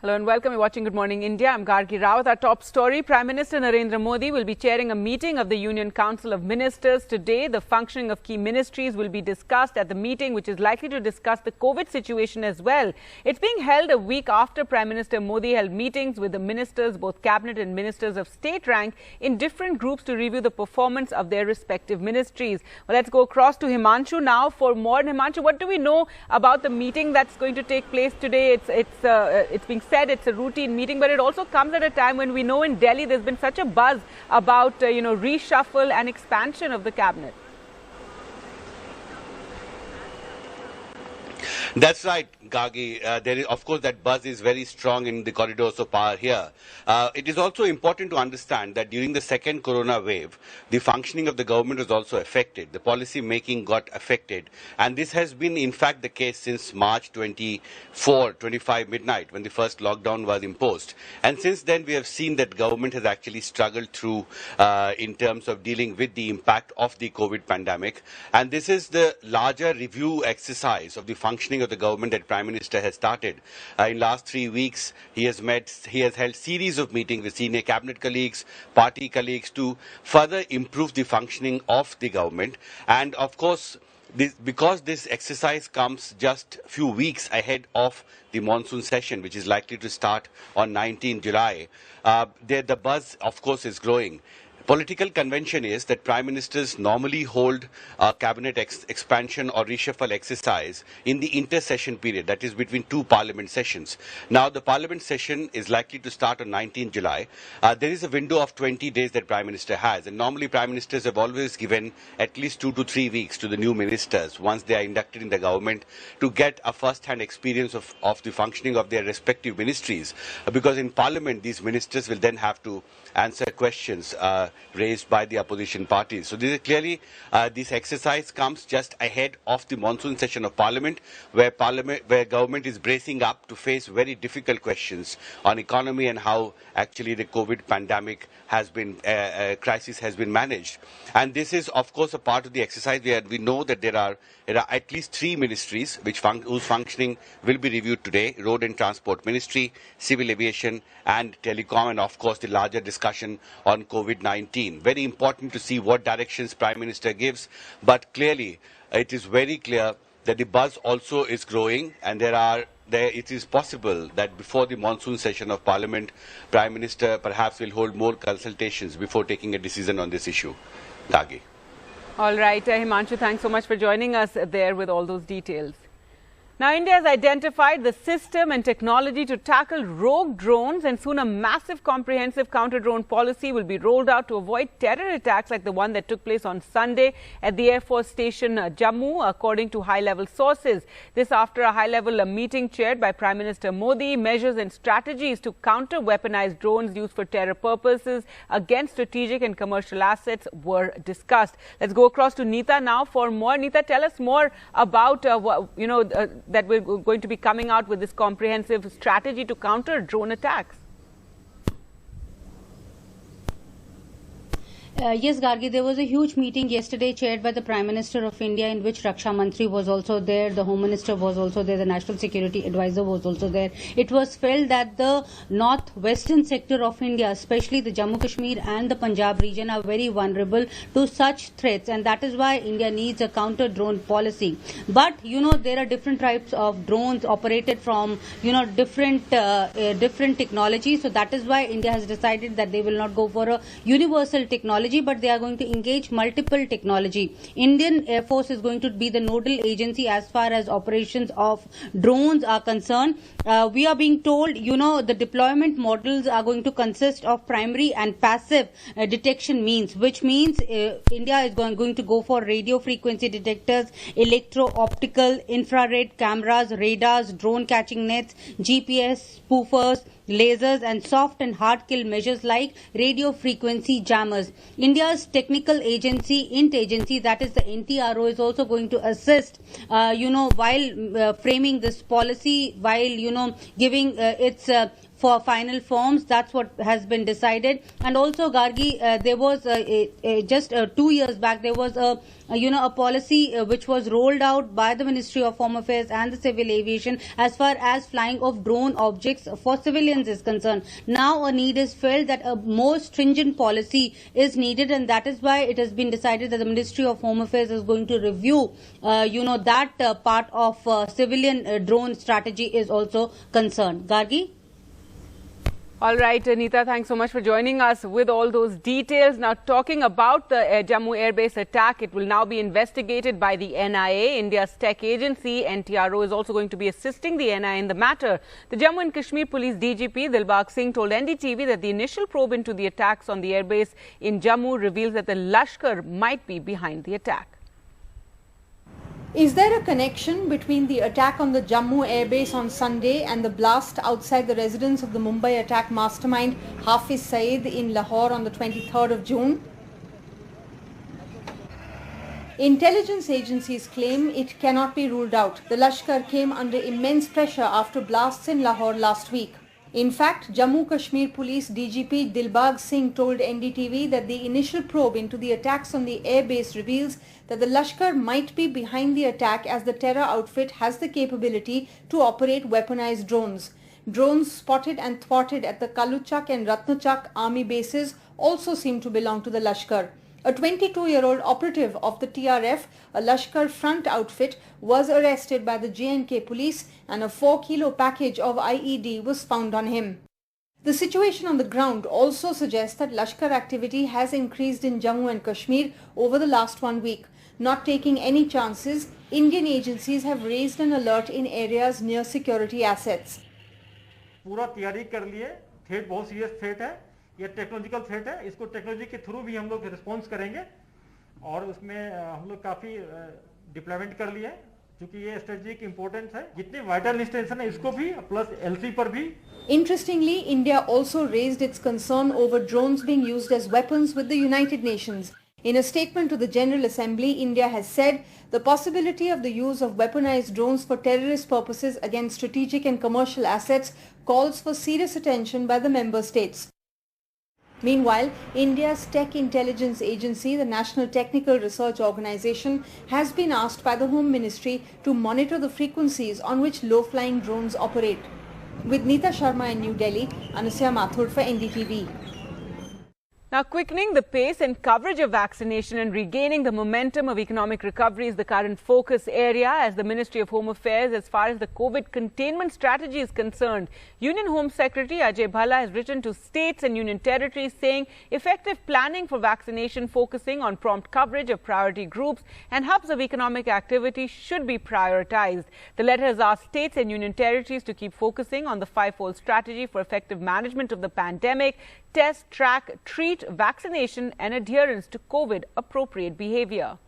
Hello and welcome. You're watching Good Morning India. I'm Gargi Rawat. Our top story, Prime Minister Narendra Modi will be chairing a meeting of the Union Council of Ministers today. The functioning of key ministries will be discussed at the meeting, which is likely to discuss the COVID situation as well. It's being held a week after Prime Minister Modi held meetings with the ministers, both cabinet and ministers of state rank, in different groups to review the performance of their respective ministries. Well, let's go across to Himanshu now for more. And Himanshu, what do we know about the meeting that's going to take place today? It's being said it's a routine meeting, but it also comes at a time when we know in Delhi there's been such a buzz about reshuffle and expansion of the cabinet. That's right, Gagi. There is, of course, that buzz is very strong in the corridors of power here. It is also important to understand that during the second corona wave, the functioning of the government was also affected. The policy making got affected. And this has been, in fact, the case since March 25 midnight, when the first lockdown was imposed. And since then, we have seen that government has actually struggled through in terms of dealing with the impact of the COVID pandemic. And this is the larger review exercise of the functioning of the government that Prime Minister has started. In last 3 weeks, he has held series of meetings with senior cabinet colleagues, party colleagues to further improve the functioning of the government. And of course, because this exercise comes just a few weeks ahead of the monsoon session, which is likely to start on 19 July, the buzz, of course, is growing. political convention is that Prime Ministers normally hold a cabinet expansion or reshuffle exercise in the inter-session period, that is between two parliament sessions. Now the parliament session is likely to start on 19 July. There is a window of 20 days that Prime Minister has, and normally Prime Ministers have always given at least 2 to 3 weeks to the new ministers once they are inducted in the government to get a first-hand experience of the functioning of their respective ministries, because in Parliament these ministers will then have to answer questions raised by the opposition parties. So this is clearly this exercise comes just ahead of the monsoon session of Parliament, where government is bracing up to face very difficult questions on economy and how actually the COVID pandemic has been crisis has been managed. And this is of course a part of the exercise where we know that there are at least 3 ministries whose functioning will be reviewed today: Road and Transport Ministry, Civil Aviation and Telecom, and of course the larger discussion on COVID-19. Very important to see what directions Prime Minister gives, but clearly it is very clear that the buzz also is growing, and it is possible that before the monsoon session of Parliament, Prime Minister perhaps will hold more consultations before taking a decision on this issue. Dagi. All right, Himanshu, thanks so much for joining us there with all those details. Now, India has identified the system and technology to tackle rogue drones, and soon a massive comprehensive counter-drone policy will be rolled out to avoid terror attacks like the one that took place on Sunday at the Air Force Station Jammu, according to high-level sources. This after a high-level meeting chaired by Prime Minister Modi. Measures and strategies to counter weaponized drones used for terror purposes against strategic and commercial assets were discussed. Let's go across to Neeta now for more. Neeta, tell us more about that we're going to be coming out with this comprehensive strategy to counter drone attacks. Yes, Gargi, there was a huge meeting yesterday chaired by the Prime Minister of India, in which Raksha Mantri was also there, the Home Minister was also there, the National Security Advisor was also there. It was felt that the northwestern sector of India, especially the Jammu Kashmir and the Punjab region, are very vulnerable to such threats, and that is why India needs a counter-drone policy. But, there are different types of drones operated from, different technologies. So that is why India has decided that they will not go for a universal technology, but they are going to engage multiple technology. Indian Air Force is going to be the nodal agency as far as operations of drones are concerned. We are being told, the deployment models are going to consist of primary and passive detection means, which means India is going to go for radio frequency detectors, electro-optical, infrared cameras, radars, drone catching nets, GPS spoofers, lasers, and soft and hard kill measures like radio frequency jammers. India's technical agency, INT agency, that is the NTRO, is also going to assist, while framing this policy, while, giving its for final forms. That's what has been decided. And also, Gargi, there was just 2 years back, there was a policy which was rolled out by the Ministry of Home Affairs and the Civil Aviation as far as flying of drone objects for civilians is concerned. Now a need is felt that a more stringent policy is needed, and that is why it has been decided that the Ministry of Home Affairs is going to review, that part of civilian drone strategy is also concerned. Gargi? All right, Neeta, thanks so much for joining us with all those details. Now, talking about the Jammu Air Base attack, it will now be investigated by the NIA. India's tech agency, NTRO, is also going to be assisting the NIA in the matter. The Jammu and Kashmir Police DGP, Dilbagh Singh, told NDTV that the initial probe into the attacks on the airbase in Jammu reveals that the Lashkar might be behind the attack. Is there a connection between the attack on the Jammu airbase on Sunday and the blast outside the residence of the Mumbai attack mastermind Hafiz Saeed in Lahore on the 23rd of June? Intelligence agencies claim it cannot be ruled out. The Lashkar came under immense pressure after blasts in Lahore last week. In fact, Jammu Kashmir Police DGP Dilbagh Singh told NDTV that the initial probe into the attacks on the airbase reveals that the Lashkar might be behind the attack, as the terror outfit has the capability to operate weaponized drones. Drones spotted and thwarted at the Kaluchak and Ratnachak army bases also seem to belong to the Lashkar. A 22-year-old operative of the TRF, a Lashkar front outfit, was arrested by the J&K police, and a 4-kilo package of IED was found on him. The situation on the ground also suggests that Lashkar activity has increased in Jammu and Kashmir over the last 1 week. Not taking any chances, Indian agencies have raised an alert in areas near security assets. पूरा तैयारी कर लिए, threat बहुत serious threat है, ये technological threat है, इसको technology के थ्रू भी हम लोग रिस्पॉन्स करेंगे और उसमें हम लोग काफी डिप्लॉयमेंट कर लिए क्योंकि ये स्ट्रेटेजिक इंपॉर्टेंस है, जितने वाइटल इंस्टेंशन है इसको भी प्लस एलसी पर भी. Interestingly, India also raised its concern over drones being used as weapons with the United Nations. In a statement to the General Assembly, India has said the possibility of the use of weaponized drones for terrorist purposes against strategic and commercial assets calls for serious attention by the member states. Meanwhile, India's tech intelligence agency, the National Technical Research Organization, has been asked by the Home Ministry to monitor the frequencies on which low-flying drones operate. With Neeta Sharma in New Delhi, Anusya Mathur for NDTV. Now, quickening the pace and coverage of vaccination and regaining the momentum of economic recovery is the current focus area as the Ministry of Home Affairs as far as the COVID containment strategy is concerned. Union Home Secretary Ajay Bhalla has written to states and union territories saying effective planning for vaccination focusing on prompt coverage of priority groups and hubs of economic activity should be prioritized. The letter has asked states and union territories to keep focusing on the five-fold strategy for effective management of the pandemic: test, track, treat, vaccination and adherence to COVID-appropriate behavior.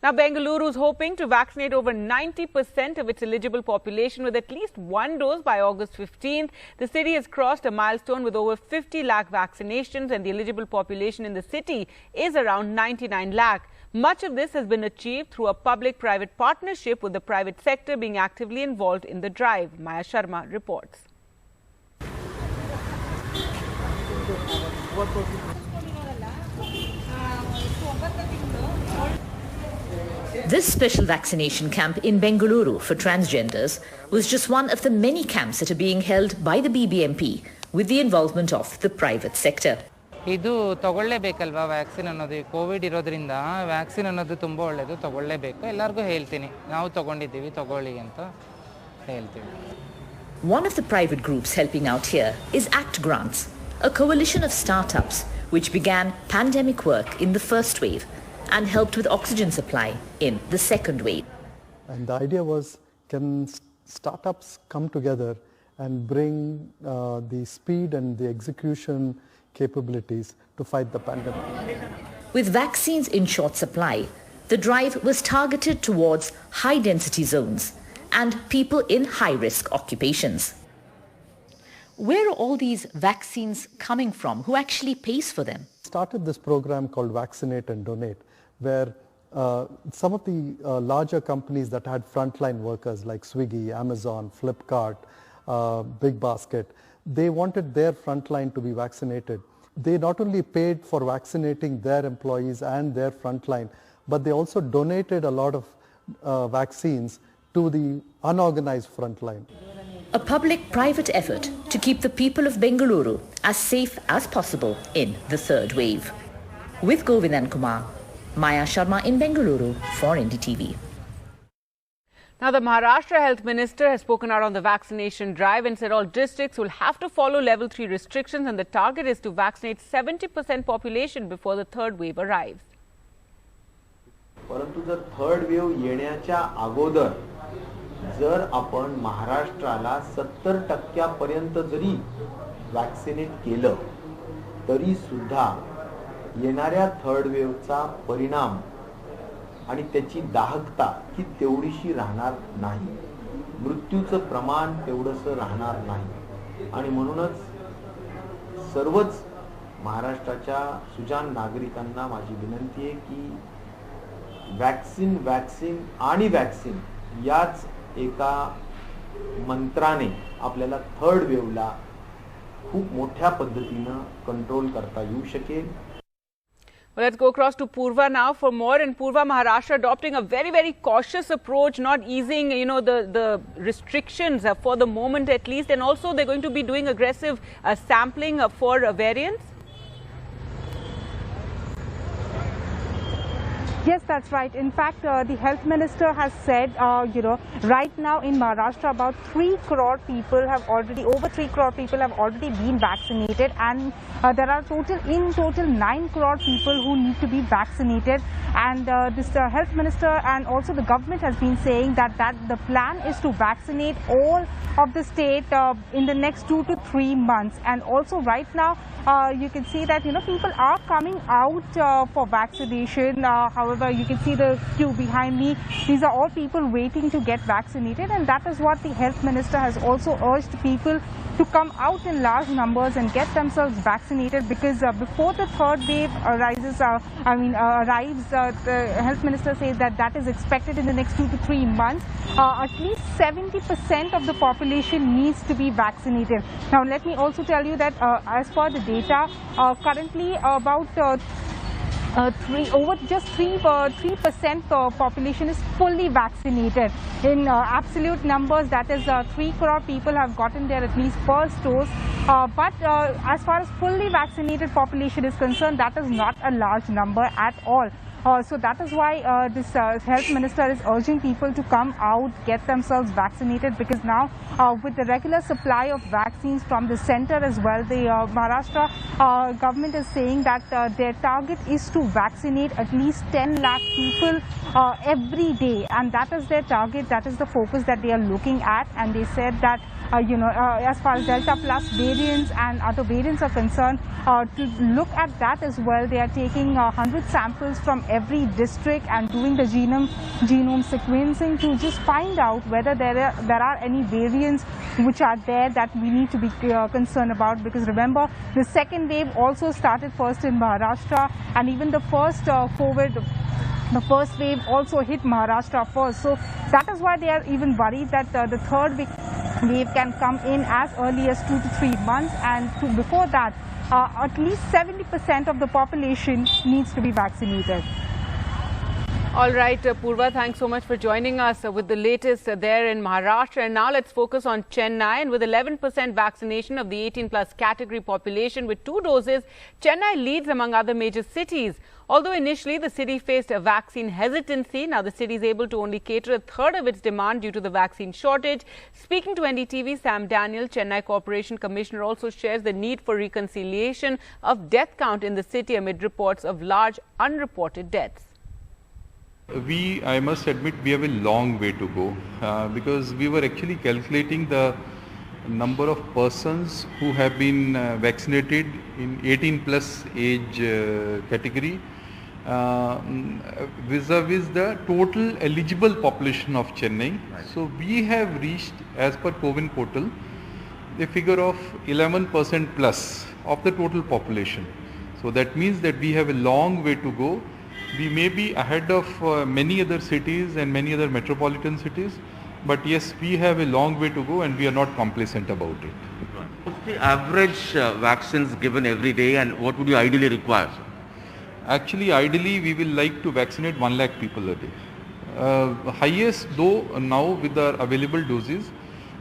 Now, Bengaluru is hoping to vaccinate over 90% of its eligible population with at least one dose by August 15th. The city has crossed a milestone with over 50 lakh vaccinations and the eligible population in the city is around 99 lakh. Much of this has been achieved through a public-private partnership with the private sector being actively involved in the drive. Maya Sharma reports. This special vaccination camp in Bengaluru for transgenders was just one of the many camps that are being held by the BBMP with the involvement of the private sector. ಇದು ತಗೊಳ್ಳೇಬೇಕಲ್ವಾ vaccine ಅನ್ನೋದು Covid ಇರೋದ್ರಿಂದ vaccine ಅನ್ನೋದು ತುಂಬ ಒಳ್ಳೆಯದು ತಗೊಳ್ಳೇಬೇಕು ಎಲ್ಲರಿಗೂ ಹೇಳ್ತೀನಿ ನಾವು ತಗೊಂಡಿದ್ದೀವಿ ತಗೊಳ್ಳಿ ಅಂತ ಹೇಳ್ತೀವಿ. One of the private groups helping out here is ACT Grants, a coalition of startups which began pandemic work in the first wave and helped with oxygen supply in the second wave. And the idea was, can startups come together and bring the speed and the execution capabilities to fight the pandemic? With vaccines in short supply, the drive was targeted towards high-density zones and people in high-risk occupations. Where are all these vaccines coming from? Who actually pays for them? Started this program called Vaccinate and Donate, where some of the larger companies that had frontline workers like Swiggy, Amazon, Flipkart, Big Basket, they wanted their frontline to be vaccinated. They not only paid for vaccinating their employees and their frontline, but they also donated a lot of vaccines to the unorganized frontline. A public-private effort to keep the people of Bengaluru as safe as possible in the third wave. With Govindan Kumar, Maya Sharma in Bengaluru for NDTV. Now, the Maharashtra Health Minister has spoken out on the vaccination drive and said all districts will have to follow level 3 restrictions and the target is to vaccinate 70% population before the third wave arrives. परंतु जर third wave येण्याच्या अगोदर जर आपण महाराष्ट्राला 70% जरी vaccinate केलं तरी सुद्धा येणाऱ्या थर्ड वेवचा परिणाम आणि त्याची दाहकता ही तेवढीशी राहणार नाही, मृत्यूचं प्रमाण तेवढंसं राहणार नाही. आणि म्हणूनच सर्वच महाराष्ट्राच्या सुजाण नागरिकांना माझी विनंती आहे की वॅक्सिन वॅक्सिन आणि वॅक्सिन याच एका मंत्राने आपल्याला थर्ड वेवला खूप मोठ्या पद्धतीने कंट्रोल करता येऊ शकेल. Well, let's go across to Purva now for more. In Purva, Maharashtra adopting a very, very cautious approach, not easing, the restrictions for the moment at least. And also they're going to be doing aggressive sampling for variants. Yes, that's right. In fact, the health minister has said, right now in Maharashtra, about 3 crore people have already, over 3 crore people have already been vaccinated, and there are in total 9 crore people who need to be vaccinated. And this health minister and also the government has been saying that the plan is to vaccinate all of the state in the next 2 to 3 months. And also right now, you can see that people are coming out for vaccination. However, you can see the queue behind me. These are all people waiting to get vaccinated, and that is what the health minister has also urged people to come out in large numbers and get themselves vaccinated, because before the third wave arrives, the health minister says that is expected in the next 2 to 3 months. At least 70% of the population needs to be vaccinated. Now, let me also tell you that as per the data, currently about just 3% population is fully vaccinated. In absolute numbers, that is 3 crore people have gotten their at least first dose. But as far as fully vaccinated population is concerned, that is not a large number at all. So that is why this health minister is urging people to come out, get themselves vaccinated, because now with the regular supply of vaccines from the center as well, the Maharashtra government is saying that their target is to vaccinate at least 10 lakh people every day, and that is their target, that is the focus that they are looking at. And they said that as far as Delta Plus variants and other variants are concerned, to look at that as well, they are taking 100 samples from every district and doing the genome sequencing to just find out whether there are any variants which are there that we need to be concerned about. Because remember, the second wave also started first in Maharashtra, and even the first the first wave also hit Maharashtra first. So that is why they are even worried that the third wave can come in as early as 2 to 3 months, and before that, at least 70% of the population needs to be vaccinated. All right, Purva, thanks so much for joining us with the latest there in Maharashtra. And now let's focus on Chennai. And with 11% vaccination of the 18+ category population with 2 doses, Chennai leads among other major cities. Although initially the city faced a vaccine hesitancy, now the city is able to only cater a third of its demand due to the vaccine shortage. Speaking to NDTV, Sam Daniel, Chennai Corporation Commissioner, also shares the need for reconciliation of death count in the city amid reports of large unreported deaths. I must admit, we have a long way to go because we were actually calculating the number of persons who have been vaccinated in 18+ age category vis-a-vis the total eligible population of Chennai. Right. So we have reached, as per COVID portal, a figure of 11% plus of the total population. So that means that we have a long way to go. We may be ahead of many other cities and many other metropolitan cities, but yes, we have a long way to go and we are not complacent about it. What's the average vaccines given every day, and what would you ideally require? Actually, ideally, we will like to vaccinate 1 lakh people a day. Highest though now with our available doses,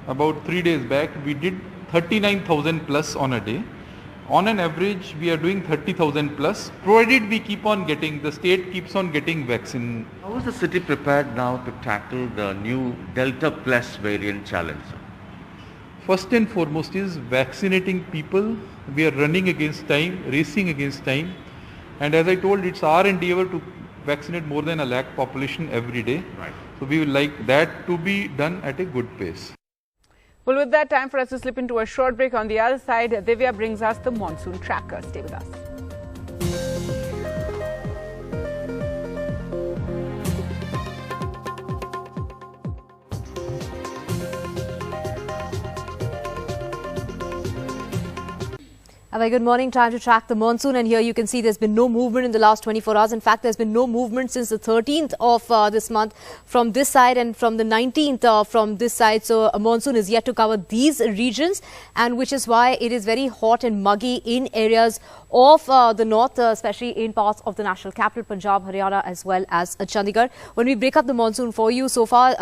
about 3 days back, we did 39,000 plus on a day. On an average, we are doing 30,000 plus, provided we keep on getting, the state keeps on getting vaccine. How is the city prepared now to tackle the new Delta Plus variant challenge? First and foremost is vaccinating people. We are running against time, racing against time. And as I told, it's our endeavor to vaccinate more than 1 lakh population every day. Right. So we would like that to be done at a good pace. Well, with that, time for us to slip into a short break. On the other side, Divya brings us the monsoon tracker. Stay with us. A very good morning. Time to track the monsoon, and here you can see there's been no movement in the last 24 hours. In fact, there's been no movement since the 13th of this month from this side, and from the 19th from this side. So a monsoon is yet to cover these regions, and which is why it is very hot and muggy in areas of the north, especially in parts of the national capital, Punjab, Haryana, as well as Chandigarh. When we break up the monsoon for you, so far,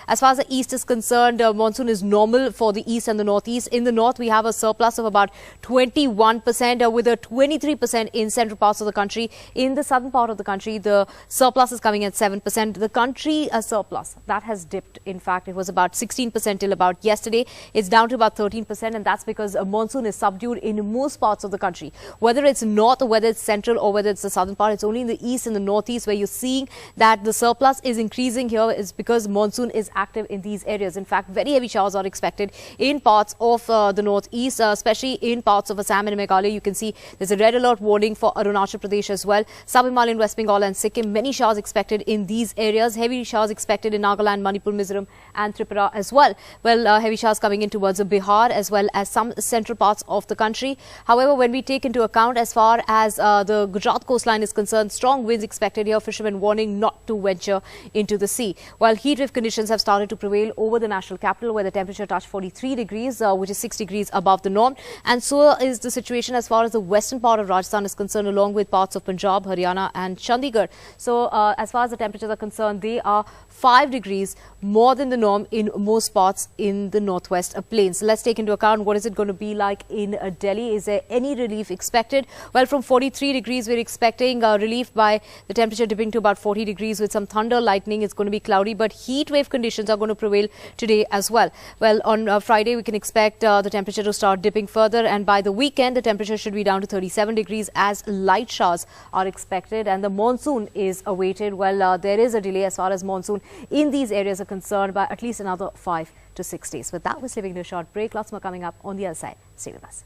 as far as the east is concerned, monsoon is normal for the east and the northeast. In the north, we have a surplus of about 21 21%, with a 23% in central parts of the country. In the southern part of the country, the surplus is coming at 7%. The country surplus, that has dipped. In fact, it was about 16% till about yesterday. It's down to about 13%, and that's because a monsoon is subdued in most parts of the country. Whether it's north or whether it's central or whether it's the southern part, it's only in the east and the northeast where you're seeing that the surplus is increasing here is because monsoon is active in these areas. In fact, very heavy showers are expected in parts of the northeast, especially in parts of Assam and Meghalaya. You can see there's a red alert warning for Arunachal Pradesh as well. Sub-Himalayan West Bengal and Sikkim, many showers expected in these areas. Heavy showers expected in Nagaland, Manipur, Mizoram and Tripura as well. Well, heavy showers coming in towards Bihar as well as some central parts of the country. However, when we take into account as far as the Gujarat coastline is concerned, strong winds expected here. Fishermen warning not to venture into the sea. While heat wave conditions have started to prevail over the national capital, where the temperature touched 43 degrees, which is 6 degrees above the norm. And so is the situation as far as the western part of Rajasthan is concerned, along with parts of Punjab, Haryana and Chandigarh. So as far as the temperatures are concerned, they are 5 degrees more than the norm in most parts in the northwest plains. So let's take into account what is it going to be like in Delhi. Is there any relief expected? Well, from 43 degrees, we're expecting relief by the temperature dipping to about 40 degrees with some thunder, lightning. It's going to be cloudy, but heat wave conditions are going to prevail today as well. Well, on Friday, we can expect the temperature to start dipping further, and by the weekend, the temperature should be down to 37 degrees as light showers are expected, and the monsoon is awaited. Well, there is a delay as far as monsoon in these areas are concerned by at least another 5 to 6 days. With that, we're slipping to a short break. Lots more coming up on the other side. Stay with us.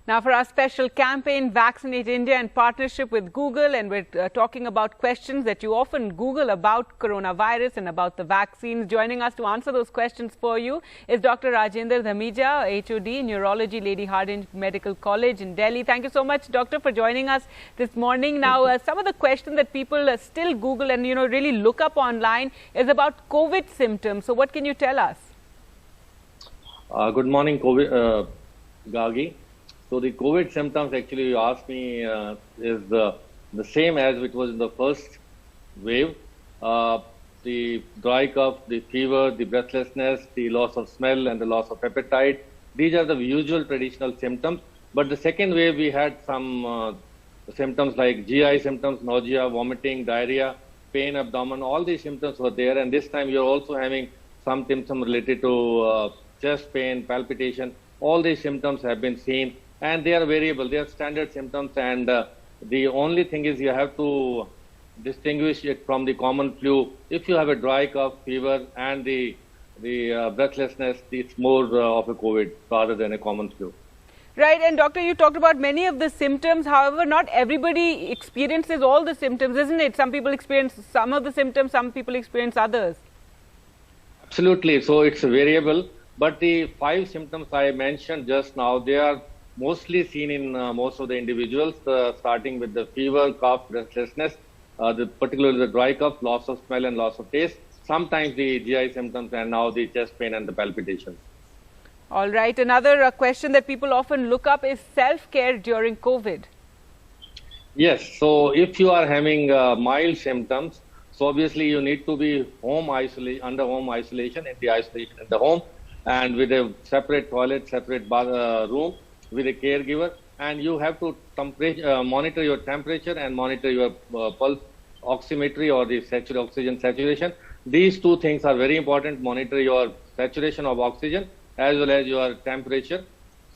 Now for our special campaign, Vaccinate India, in partnership with Google, and we're talking about questions that you often Google about coronavirus and about the vaccines. Joining us to answer those questions for you is Dr. Rajendra Dhamija, HOD, Neurology, Lady Hardinge Medical College in Delhi. Thank you so much, Doctor, for joining us this morning. Now, some of the questions that people still Google and, really look up online is about COVID symptoms. So what can you tell us? Good morning, Gagi. So the COVID symptoms, actually, you asked me, is the same as it was in the first wave. The dry cough, the fever, the breathlessness, the loss of smell and the loss of appetite. These are the usual traditional symptoms. But the second wave, we had some symptoms like GI symptoms, nausea, vomiting, diarrhea, pain, abdomen. All these symptoms were there. And this time, you're also having some symptoms related to chest pain, palpitation. All these symptoms have been seen. And they are variable, they are standard symptoms, and the only thing is you have to distinguish it from the common flu. If you have a dry cough, fever and the breathlessness, it's more of a COVID rather than a common flu. Right, and Doctor, you talked about many of the symptoms. However, not everybody experiences all the symptoms, isn't it? Some people experience some of the symptoms, some people experience others. Absolutely, so it's variable, but the 5 symptoms I mentioned just now, they are mostly seen in most of the individuals, starting with the fever, cough, breathlessness, particularly the dry cough, loss of smell and loss of taste, sometimes the GI symptoms, and now the chest pain and the palpitations. All right. Another question that people often look up is self-care during COVID. Yes. So if you are having mild symptoms, so obviously you need to be under home isolation, in the isolation in the home, and with a separate toilet, separate room, with a caregiver, and you have to monitor your temperature and monitor your pulse oximetry or the oxygen saturation. These 2 things are very important. Monitor your saturation of oxygen as well as your temperature,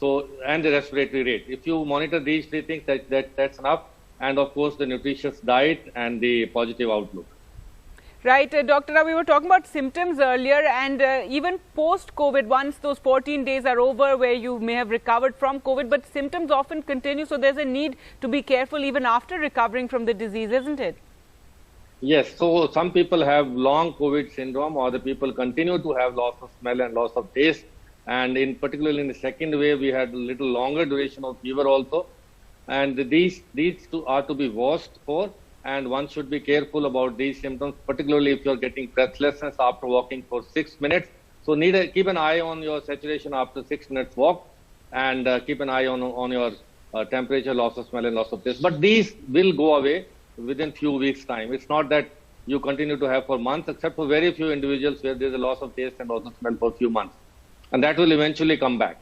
and the respiratory rate. If you monitor these 3 things, that's enough. And of course, the nutritious diet and the positive outlook. Right, Doctor, now we were talking about symptoms earlier, and even post-COVID, once those 14 days are over where you may have recovered from COVID, but symptoms often continue, so there's a need to be careful even after recovering from the disease, isn't it? Yes, so some people have long COVID syndrome, or the people continue to have loss of smell and loss of taste, and particularly in the second wave, we had a little longer duration of fever also, and these 2 are to be watched for. and one should be careful about these symptoms, particularly if you're getting breathlessness after walking for 6 minutes. So keep an eye on your saturation after 6 minutes walk, and keep an eye on your temperature, loss of smell and loss of taste. But these will go away within few weeks time. It's not that you continue to have for months, except for very few individuals where there's a loss of taste and loss of smell for a few months. And that will eventually come back.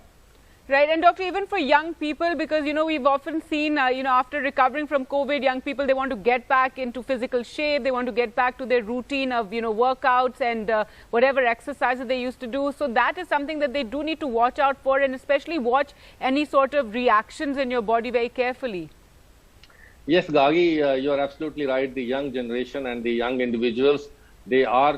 Right. And doctor, even for young people, because, we've often seen, after recovering from COVID, young people, they want to get back into physical shape. They want to get back to their routine of, workouts and whatever exercises they used to do. So that is something that they do need to watch out for, and especially watch any sort of reactions in your body very carefully. Yes, Gagi, you're absolutely right. The young generation and the young individuals, they are,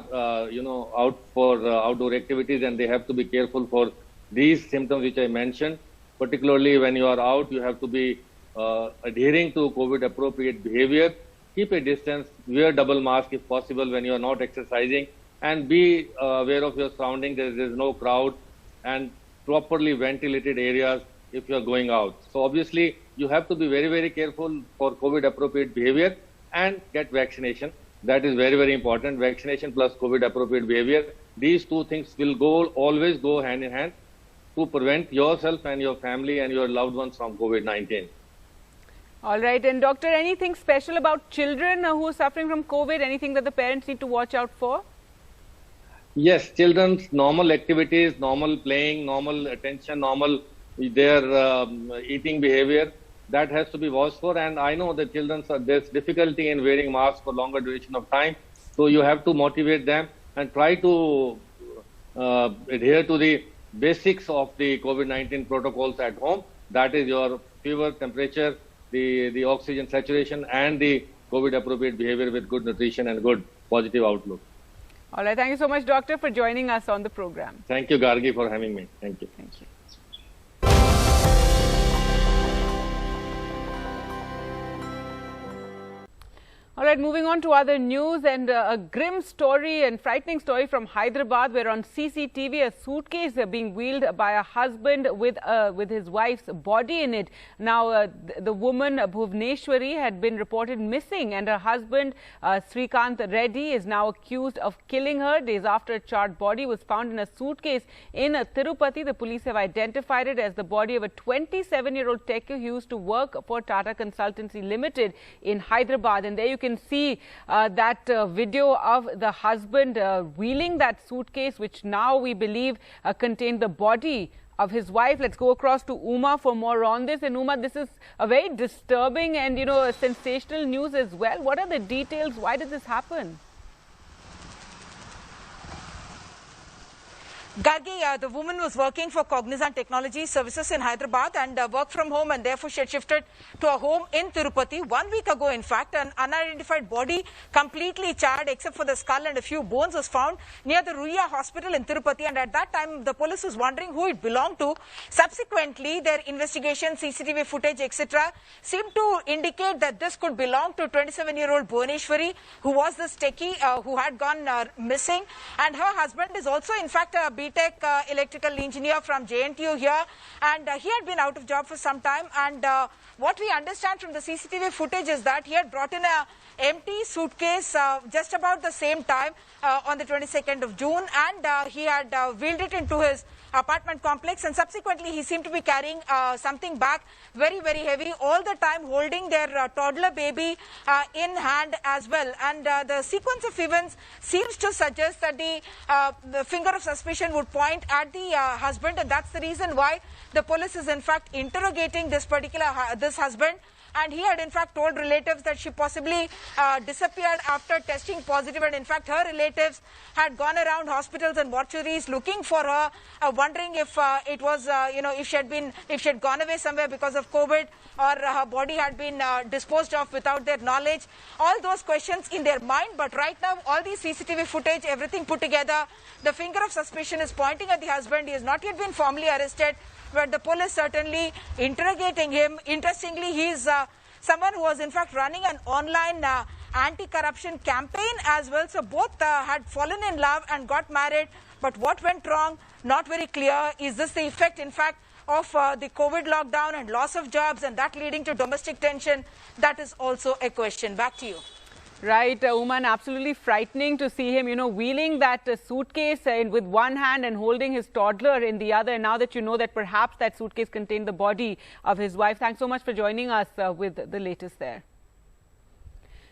out for outdoor activities, and they have to be careful for these symptoms which I mentioned. Particularly when you are out, you have to be adhering to COVID appropriate behavior. Keep a distance, wear double mask if possible when you are not exercising, and be aware of your surroundings. There is no crowd, and properly ventilated areas if you are going out. So obviously you have to be very, very careful for COVID appropriate behavior and get vaccination. That is very, very important. Vaccination plus COVID appropriate behavior. These two things will always go hand in hand to prevent yourself and your family and your loved ones from COVID-19. All right. And doctor, anything special about children who are suffering from COVID? Anything that the parents need to watch out for? Yes, children's normal activities, normal playing, normal attention, normal their eating behavior, that has to be watched for. And I know that there's difficulty in wearing masks for longer duration of time. So you have to motivate them and try to adhere to the basics of the COVID-19 protocols at home. That is your fever, temperature, the oxygen saturation, and the COVID appropriate behavior with good nutrition and good positive outlook. All right. Thank you so much, doctor, for joining us on the program. Thank you, Gargi, for having me. Thank you. Thank you. All right, moving on to other news, and a grim story and frightening story from Hyderabad, where on CCTV a suitcase being wheeled by a husband with his wife's body in it. Now, the woman Bhuvneshwari had been reported missing, and her husband Srikant Reddy is now accused of killing her. Days after a charred body was found in a suitcase in Tirupati, the police have identified it as the body of a 27-year-old techie who used to work for Tata Consultancy Limited in Hyderabad. And there you can see that video of the husband wheeling that suitcase, which now we believe contained the body of his wife. Let's go across to Uma for more on this. And Uma, this is a very disturbing and, sensational news as well. What are the details? Why did this happen? Gargi, the woman was working for Cognizant Technology Services in Hyderabad and worked from home, and therefore she had shifted to a home in Tirupati 1 week ago. In fact, an unidentified body completely charred except for the skull and a few bones was found near the Ruya Hospital in Tirupati, and at that time the police was wondering who it belonged to. Subsequently, their investigation, CCTV footage, etc. seemed to indicate that this could belong to 27-year-old Bhuvneshwari, who was this techie who had gone missing, and her husband is also in fact a B.Tech electrical engineer from JNTU here, and he had been out of job for some time. And what we understand from the CCTV footage is that he had brought in a empty suitcase just about the same time on the 22nd of June, and he had wheeled it into his apartment complex, and subsequently he seemed to be carrying something back very, very heavy, all the time holding their toddler baby in hand as well. And the sequence of events seems to suggest that the finger of suspicion would point at the husband, and that's the reason why the police is in fact interrogating this husband. And he had in fact told relatives that she possibly disappeared after testing positive, and in fact her relatives had gone around hospitals and mortuaries looking for her, wondering if it was if she had gone away somewhere because of COVID, or her body had been disposed of without their knowledge. All those questions in their mind, but right now all these CCTV footage, everything put together, the finger of suspicion is pointing at the husband. He has not yet been formally arrested, but the police certainly interrogating him. Interestingly, he is someone who was in fact running an online anti-corruption campaign as well. So both had fallen in love and got married. But what went wrong? Not very clear. Is this the effect, in fact, of the COVID lockdown and loss of jobs, and that leading to domestic tension, that is also a question. Back to you. Right, Uman, absolutely frightening to see him, wheeling that suitcase with one hand and holding his toddler in the other. Now that you know that perhaps that suitcase contained the body of his wife. Thanks so much for joining us with the latest there.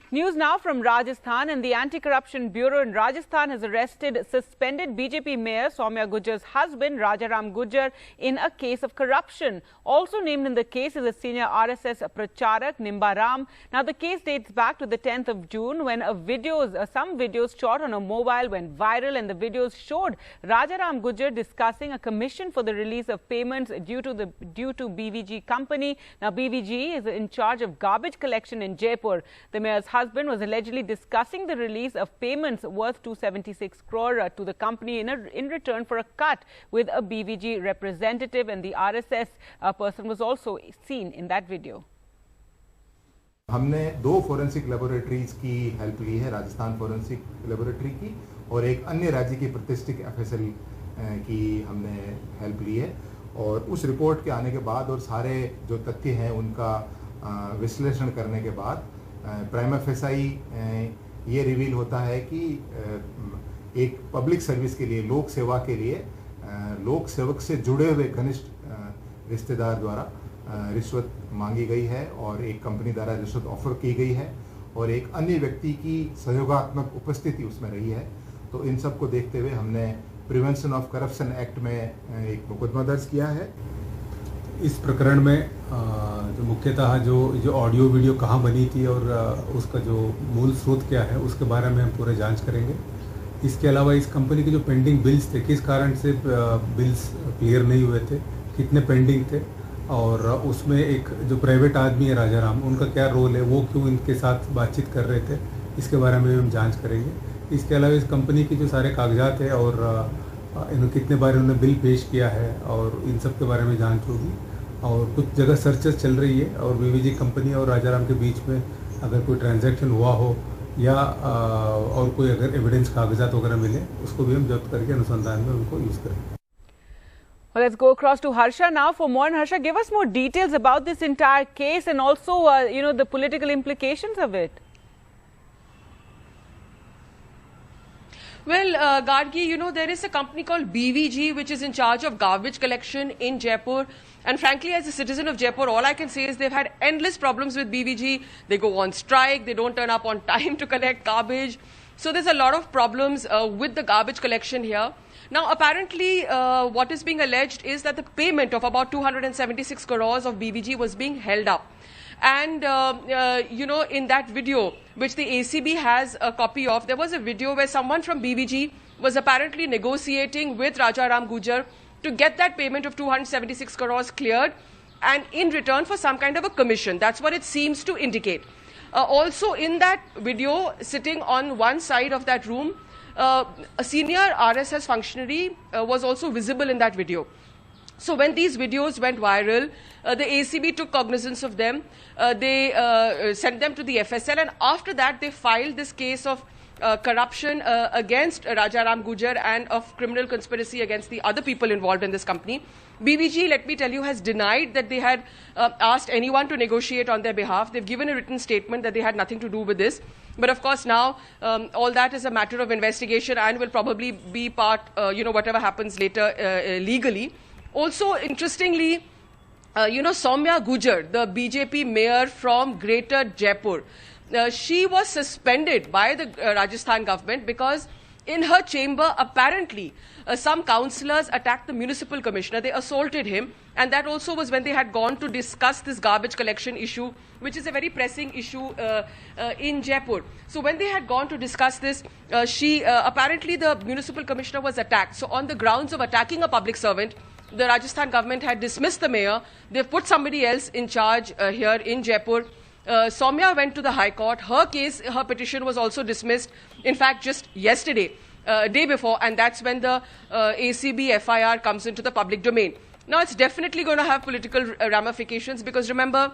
News now from Rajasthan, and the Anti-Corruption Bureau in Rajasthan has arrested suspended BJP Mayor Soumya Gujjar's husband Rajaram Gujjar in a case of corruption. Also named in the case is a senior RSS pracharak Nimba Ram. Now the case dates back to the 10th of June when some videos shot on a mobile went viral, and the videos showed Rajaram Gujjar discussing a commission for the release of payments due to BVG company. Now BVG is in charge of garbage collection in Jaipur. The mayor's husband was allegedly discussing the release of payments worth 276 crore to the company in return for a cut with a BVG representative, and the RSS person was also seen in that video. हमने 2 forensic laboratories की help ली है, Rajasthan forensic laboratory की और एक अन्य राज्य की प्रतिष्ठित FSL की हमने हेल्प ली है, और उस रिपोर्ट के आने के बाद और सारे जो तथ्य हैं उनका विश्लेषण करने के बाद प्राइमा फेसाई ये रिवील होता है कि एक पब्लिक सर्विस के लिए, लोक सेवा के लिए, लोक सेवक से जुड़े हुए घनिष्ठ रिश्तेदार द्वारा रिश्वत मांगी गई है और एक कंपनी द्वारा रिश्वत ऑफर की गई है और एक अन्य व्यक्ति की सहयोगात्मक उपस्थिति उसमें रही है। तो इन सब को देखते हुए हमने प्रिवेंशन ऑफ करप्शन एक्ट में एक मुकदमा दर्ज किया है। इस प्रकरण में जो मुख्यतः जो ऑडियो वीडियो कहाँ बनी थी और उसका जो मूल स्रोत क्या है उसके बारे में हम पूरे जांच करेंगे। इसके अलावा इस कंपनी के जो पेंडिंग बिल्स थे, किस कारण से बिल्स क्लियर नहीं हुए थे, कितने पेंडिंग थे, और उसमें एक जो प्राइवेट आदमी है राजाराम, उनका क्या रोल है, वो क्यों इनके साथ बातचीत कर रहे थे, इसके बारे में हम जांच करेंगे। इसके अलावा इस कंपनी की जो सारे कागजात है और इन्होंने कितने बार इन्होंने बिल पेश किया है और इन सब के बारे में जांच होगी। और कुछ जगह सर्चेस चल रही है और बीवीजी कंपनी और राजाराम के बीच में अगर कोई ट्रांजैक्शन हुआ हो या और कोई अगर एविडेंस कागजात वगैरह मिले उसको भी हम जब्त करके अनुसंधान में उनको यूज करेंगे। Well, let's go across to Harsha now for more. And Harsha, give us more details about this entire case and also, the political implications of it. Well, Gargi, there is a company called BVG which is in charge of garbage collection in Jaipur. And frankly, as a citizen of Jaipur, all I can say is they've had endless problems with BVG. They go on strike, they don't turn up on time to collect garbage. So there's a lot of problems with the garbage collection here. Now, apparently, what is being alleged is that the payment of about 276 crores of BVG was being held up. And, in that video, which the ACB has a copy of, there was a video where someone from BVG was apparently negotiating with Rajaram Gujjar to get that payment of 276 crores cleared and in return for some kind of a commission. That's what it seems to indicate. Also, in that video, sitting on one side of that room, a senior RSS functionary was also visible in that video. So when these videos went viral, the ACB took cognizance of them. They sent them to the FSL, and after that they filed this case of corruption against Rajaram Gujjar and of criminal conspiracy against the other people involved in this company. BVG, let me tell you, has denied that they had asked anyone to negotiate on their behalf. They've given a written statement that they had nothing to do with this. But of course now all that is a matter of investigation and will probably be part, whatever happens later legally. Also, interestingly, Soumya Gujjar, the BJP mayor from Greater Jaipur, she was suspended by the Rajasthan government because in her chamber, apparently, some councillors attacked the municipal commissioner. They assaulted him. And that also was when they had gone to discuss this garbage collection issue, which is a very pressing issue in Jaipur. So when they had gone to discuss this, apparently the municipal commissioner was attacked. So on the grounds of attacking a public servant, the Rajasthan government had dismissed the mayor. They've put somebody else in charge here in Jaipur. Soumya went to the High Court. Her petition was also dismissed. In fact, just yesterday, day before, and that's when the ACB FIR comes into the public domain. Now, it's definitely going to have political ramifications because remember,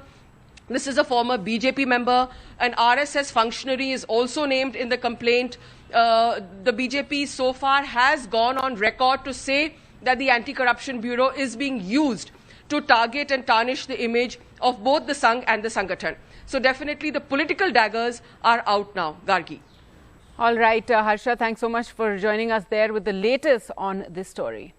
this is a former BJP member. An RSS functionary is also named in the complaint. The BJP so far has gone on record to say that the Anti-Corruption Bureau is being used to target and tarnish the image of both the Sangh and the Sangathan. So definitely the political daggers are out now. Gargi. All right, Harsha, thanks so much for joining us there with the latest on this story.